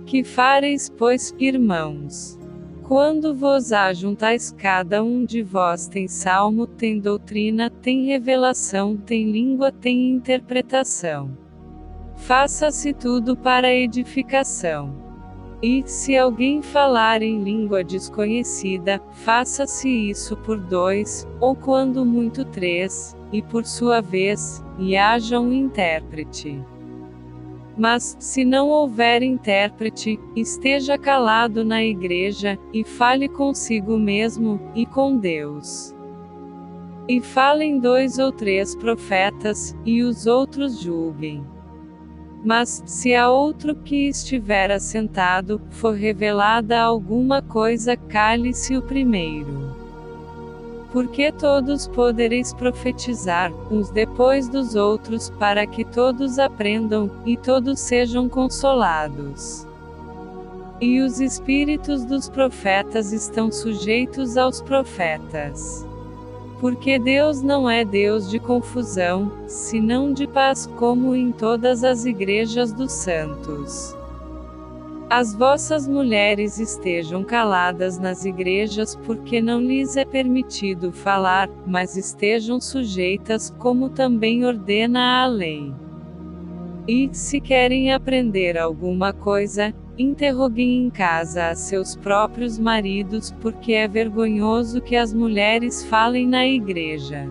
Que fareis, pois, irmãos? Quando vos ajuntais, cada um de vós tem salmo, tem doutrina, tem revelação, tem língua, tem interpretação. Faça-se tudo para edificação. E, se alguém falar em língua desconhecida, faça-se isso por 2, ou quando muito 3, e por sua vez, e haja um intérprete. Mas, se não houver intérprete, esteja calado na igreja, e fale consigo mesmo, e com Deus. E falem 2 ou 3 profetas, e os outros julguem. Mas, se a outro que estiver assentado, for revelada alguma coisa, cale-se o primeiro. Porque todos podereis profetizar, uns depois dos outros, para que todos aprendam, e todos sejam consolados. E os espíritos dos profetas estão sujeitos aos profetas. Porque Deus não é Deus de confusão, senão de paz, como em todas as igrejas dos santos. As vossas mulheres estejam caladas nas igrejas, porque não lhes é permitido falar, mas estejam sujeitas, como também ordena a lei. E, se querem aprender alguma coisa, interroguem em casa a seus próprios maridos, porque é vergonhoso que as mulheres falem na igreja.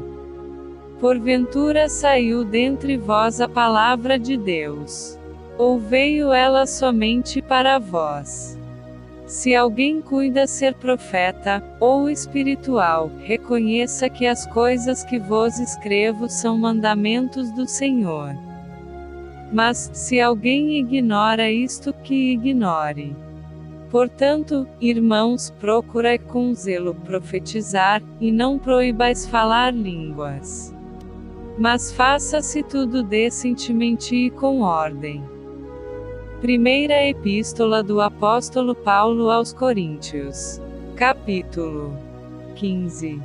Porventura saiu dentre vós a palavra de Deus? Ou veio ela somente para vós? Se alguém cuida ser profeta, ou espiritual, reconheça que as coisas que vos escrevo são mandamentos do Senhor. Mas, se alguém ignora isto, que ignore. Portanto, irmãos, procurai com zelo profetizar, e não proibais falar línguas. Mas faça-se tudo decentemente e com ordem. Primeira Epístola do Apóstolo Paulo aos Coríntios. Capítulo 15.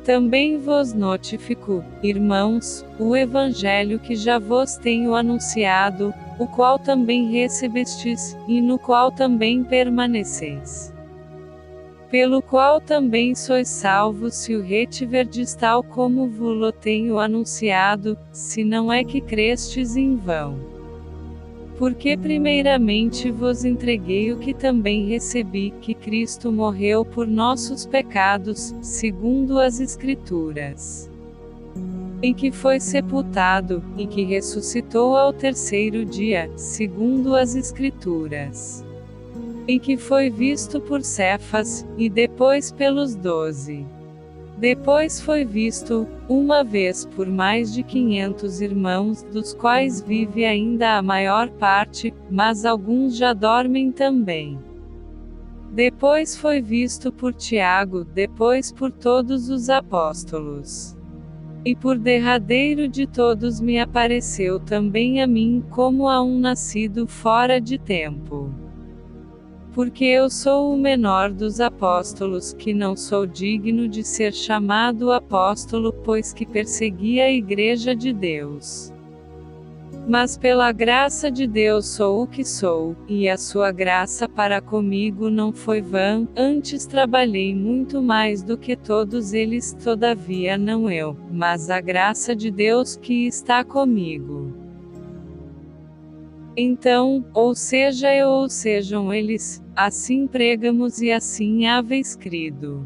Também vos notifico, irmãos, o Evangelho que já vos tenho anunciado, o qual também recebestes, e no qual também permaneceis. Pelo qual também sois salvos se o retiverdes tal como vo-lo tenho anunciado, se não é que crestes em vão. Porque primeiramente vos entreguei o que também recebi, que Cristo morreu por nossos pecados, segundo as Escrituras. E que foi sepultado, e que ressuscitou ao terceiro dia, segundo as Escrituras. E que foi visto por Cefas, e depois pelos 12. Depois foi visto, uma vez por mais de 500 irmãos, dos quais vive ainda a maior parte, mas alguns já dormem também. Depois foi visto por Tiago, depois por todos os apóstolos. E por derradeiro de todos me apareceu também a mim, como a um nascido fora de tempo. Porque eu sou o menor dos apóstolos, que não sou digno de ser chamado apóstolo, pois que persegui a igreja de Deus. Mas pela graça de Deus sou o que sou, e a sua graça para comigo não foi vã, antes trabalhei muito mais do que todos eles, todavia não eu, mas a graça de Deus que está comigo. Então, ou seja eu ou sejam eles, assim pregamos e assim haveis crido.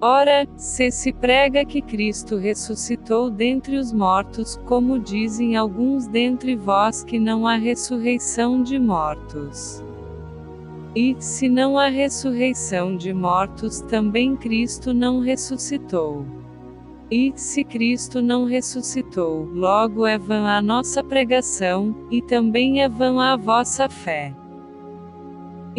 Ora, se prega que Cristo ressuscitou dentre os mortos, como dizem alguns dentre vós que não há ressurreição de mortos. E, se não há ressurreição de mortos, também Cristo não ressuscitou. E, se Cristo não ressuscitou, logo é vã a nossa pregação, e também é vã a vossa fé.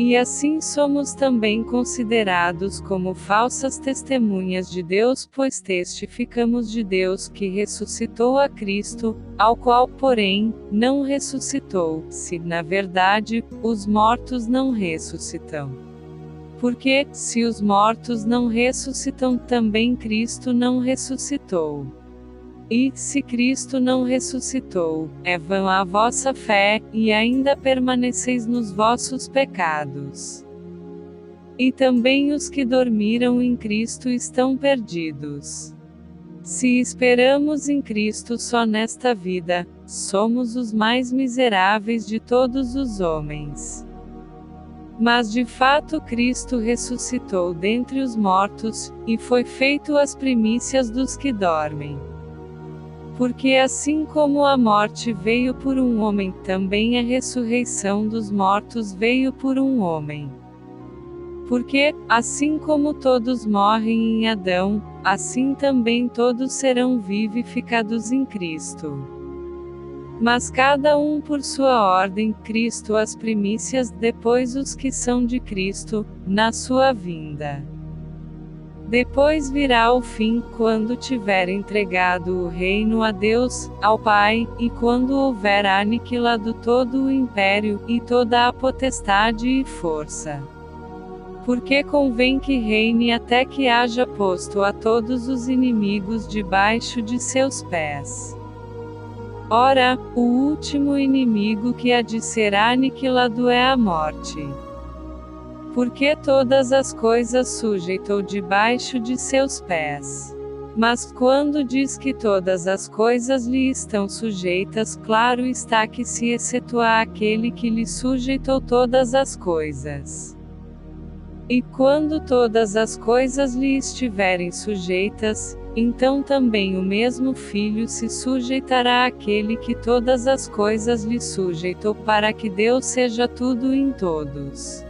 E assim somos também considerados como falsas testemunhas de Deus, pois testificamos de Deus que ressuscitou a Cristo, ao qual, porém, não ressuscitou, se, na verdade, os mortos não ressuscitam. Porque, se os mortos não ressuscitam, também Cristo não ressuscitou. E, se Cristo não ressuscitou, é vã a vossa fé, e ainda permaneceis nos vossos pecados. E também os que dormiram em Cristo estão perdidos. Se esperamos em Cristo só nesta vida, somos os mais miseráveis de todos os homens. Mas de fato Cristo ressuscitou dentre os mortos, e foi feito as primícias dos que dormem. Porque assim como a morte veio por um homem, também a ressurreição dos mortos veio por um homem. Porque, assim como todos morrem em Adão, assim também todos serão vivificados em Cristo. Mas cada um por sua ordem, Cristo as primícias, depois os que são de Cristo, na sua vinda. Depois virá o fim, quando tiver entregado o reino a Deus, ao Pai, e quando houver aniquilado todo o império, e toda a potestade e força. Porque convém que reine até que haja posto a todos os inimigos debaixo de seus pés. Ora, o último inimigo que há de ser aniquilado é a morte. Porque todas as coisas sujeitou debaixo de seus pés. Mas quando diz que todas as coisas lhe estão sujeitas, claro está que se excetua aquele que lhe sujeitou todas as coisas. E quando todas as coisas lhe estiverem sujeitas, então também o mesmo Filho se sujeitará àquele que todas as coisas lhe sujeitou, para que Deus seja tudo em todos.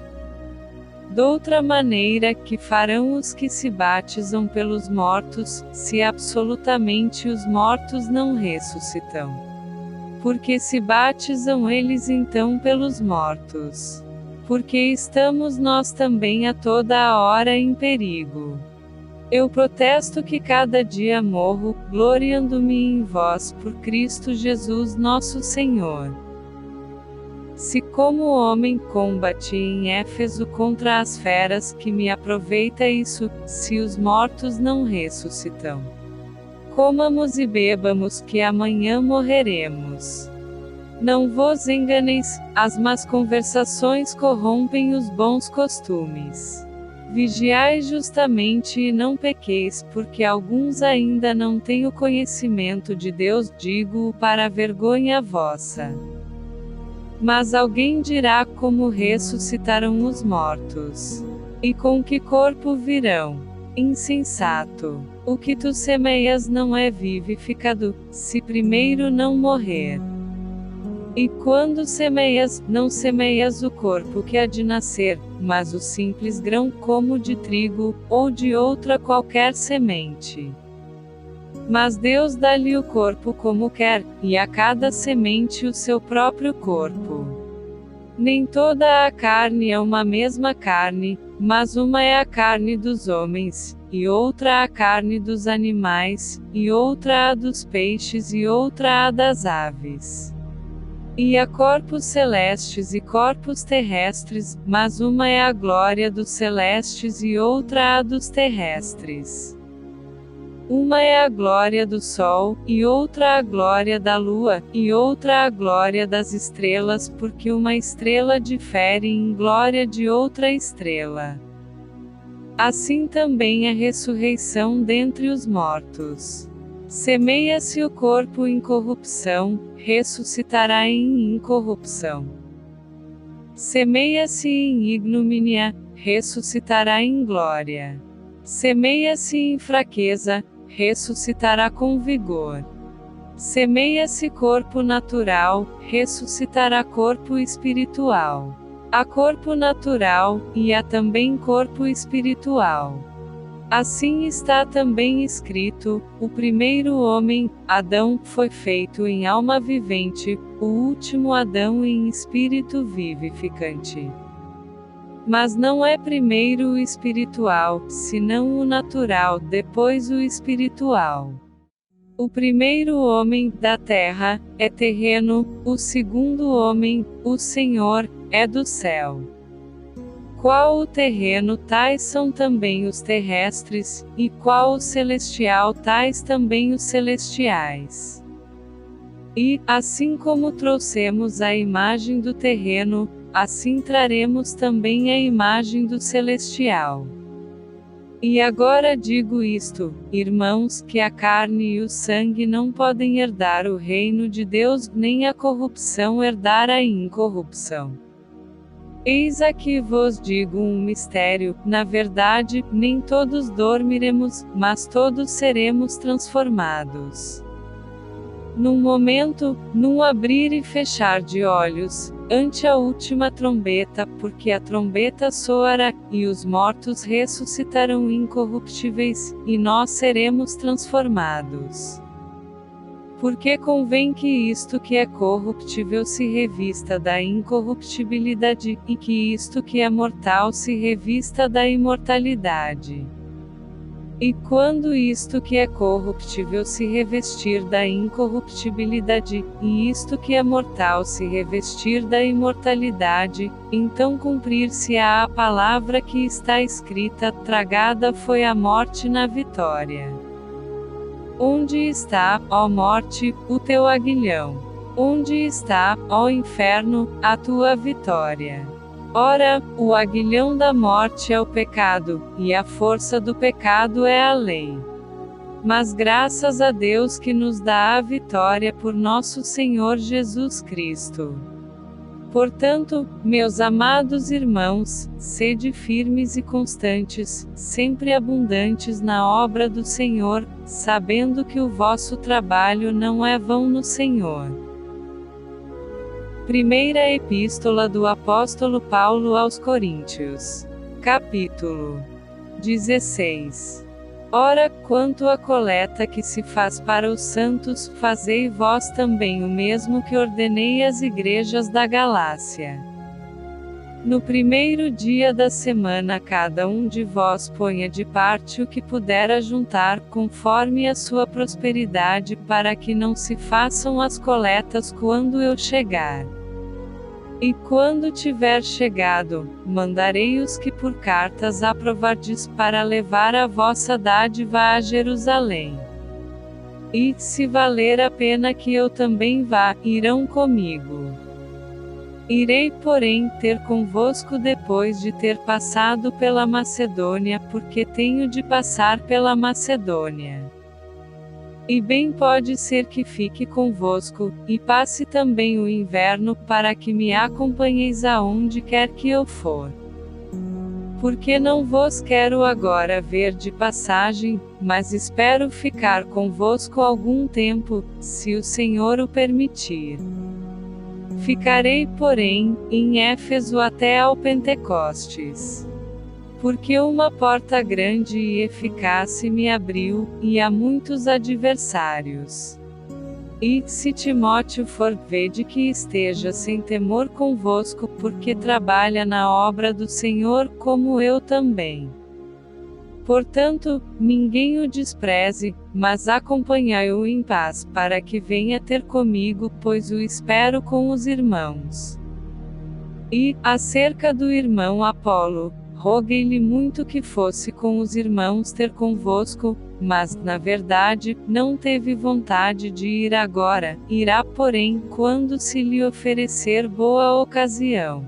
Doutra maneira, que farão os que se batizam pelos mortos, se absolutamente os mortos não ressuscitam? Porque se batizam eles então pelos mortos? Porque estamos nós também a toda a hora em perigo. Eu protesto que cada dia morro, gloriando-me em vós por Cristo Jesus nosso Senhor. Se como homem combati em Éfeso contra as feras, que me aproveita isso, se os mortos não ressuscitam? Comamos e bebamos, que amanhã morreremos. Não vos enganeis, as más conversações corrompem os bons costumes. Vigiai justamente e não pequeis, porque alguns ainda não têm o conhecimento de Deus, digo-o para a vergonha vossa. Mas alguém dirá: como ressuscitarão os mortos? E com que corpo virão? Insensato! O que tu semeias não é vivificado, se primeiro não morrer. E quando semeias, não semeias o corpo que há de nascer, mas o simples grão como de trigo, ou de outra qualquer semente. Mas Deus dá-lhe o corpo como quer, e a cada semente o seu próprio corpo. Nem toda a carne é uma mesma carne, mas uma é a carne dos homens, e outra a carne dos animais, e outra a dos peixes e outra a das aves. E há corpos celestes e corpos terrestres, mas uma é a glória dos celestes e outra a dos terrestres. Uma é a glória do sol, e outra a glória da lua, e outra a glória das estrelas, porque uma estrela difere em glória de outra estrela. Assim também a ressurreição dentre os mortos. Semeia-se o corpo em corrupção, ressuscitará em incorrupção. Semeia-se em ignomínia, ressuscitará em glória. Semeia-se em fraqueza, ressuscitará com vigor. Semeia-se corpo natural, ressuscitará corpo espiritual. Há corpo natural, e há também corpo espiritual. Assim está também escrito: o primeiro homem, Adão, foi feito em alma vivente, o último Adão em espírito vivificante. Mas não é primeiro o espiritual, senão o natural, depois o espiritual. O primeiro homem, da terra, é terreno, o segundo homem, o Senhor, é do céu. Qual o terreno, tais são também os terrestres, e qual o celestial, tais também os celestiais. E, assim como trouxemos a imagem do terreno, assim traremos também a imagem do celestial. E agora digo isto, irmãos, que a carne e o sangue não podem herdar o reino de Deus, nem a corrupção herdar a incorrupção. Eis aqui vos digo um mistério: na verdade, nem todos dormiremos, mas todos seremos transformados. Num momento, num abrir e fechar de olhos, ante a última trombeta, porque a trombeta soará, e os mortos ressuscitarão incorruptíveis, e nós seremos transformados. Porque convém que isto que é corruptível se revista da incorruptibilidade, e que isto que é mortal se revista da imortalidade. E quando isto que é corruptível se revestir da incorruptibilidade, e isto que é mortal se revestir da imortalidade, então cumprir-se-á a palavra que está escrita: tragada foi a morte na vitória. Onde está, ó morte, o teu aguilhão? Onde está, ó inferno, a tua vitória? Ora, o aguilhão da morte é o pecado, e a força do pecado é a lei. Mas graças a Deus que nos dá a vitória por nosso Senhor Jesus Cristo. Portanto, meus amados irmãos, sede firmes e constantes, sempre abundantes na obra do Senhor, sabendo que o vosso trabalho não é vão no Senhor. Primeira Epístola do Apóstolo Paulo aos Coríntios. Capítulo 16. Ora, quanto à coleta que se faz para os santos, fazei vós também o mesmo que ordenei às igrejas da Galácia. No primeiro dia da semana cada um de vós ponha de parte o que puder ajuntar, conforme a sua prosperidade, para que não se façam as coletas quando eu chegar. E quando tiver chegado, mandarei os que por cartas aprovardes para levar a vossa dádiva a Jerusalém. E, se valer a pena que eu também vá, irão comigo. Irei, porém, ter convosco depois de ter passado pela Macedônia, porque tenho de passar pela Macedônia. E bem pode ser que fique convosco, e passe também o inverno, para que me acompanheis aonde quer que eu for. Porque não vos quero agora ver de passagem, mas espero ficar convosco algum tempo, se o Senhor o permitir. Ficarei, porém, em Éfeso até ao Pentecostes. Porque uma porta grande e eficaz se me abriu, e há muitos adversários. E, se Timóteo for, vede que esteja sem temor convosco, porque trabalha na obra do Senhor, como eu também. Portanto, ninguém o despreze, mas acompanhai-o em paz, para que venha ter comigo, pois o espero com os irmãos. E, acerca do irmão Apolo, roguei-lhe muito que fosse com os irmãos ter convosco, mas, na verdade, não teve vontade de ir agora, irá, porém, quando se lhe oferecer boa ocasião.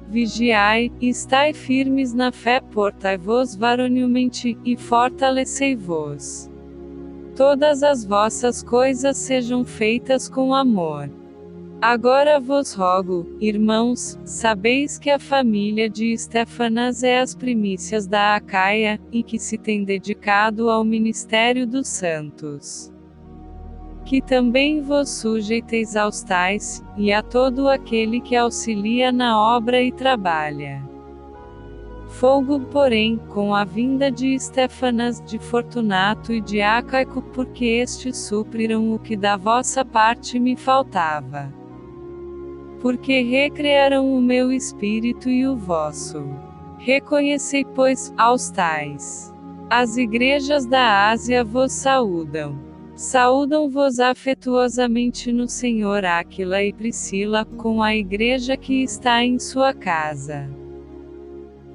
Vigiai, estai firmes na fé, portai-vos varonilmente, e fortalecei-vos. Todas as vossas coisas sejam feitas com amor. Agora vos rogo, irmãos, sabeis que a família de Estéfanas é as primícias da Acaia, e que se tem dedicado ao ministério dos santos. Que também vos sujeiteis aos tais, e a todo aquele que auxilia na obra e trabalha. Folgo, porém, com a vinda de Estéfanas, de Fortunato e de Acaico, porque estes supriram o que da vossa parte me faltava. Porque recrearam o meu espírito e o vosso. Reconhecei, pois, aos tais. As igrejas da Ásia vos saúdam. Saúdam-vos afetuosamente no Senhor Áquila e Priscila, com a igreja que está em sua casa.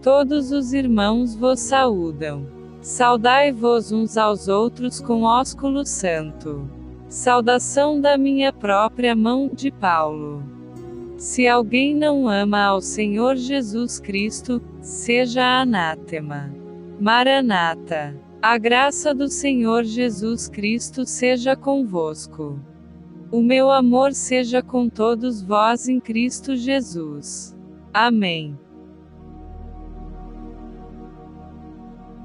Todos os irmãos vos saúdam. Saudai-vos uns aos outros com ósculo santo. Saudação da minha própria mão, de Paulo. Se alguém não ama ao Senhor Jesus Cristo, seja anátema. Maranata. A graça do Senhor Jesus Cristo seja convosco. O meu amor seja com todos vós em Cristo Jesus. Amém.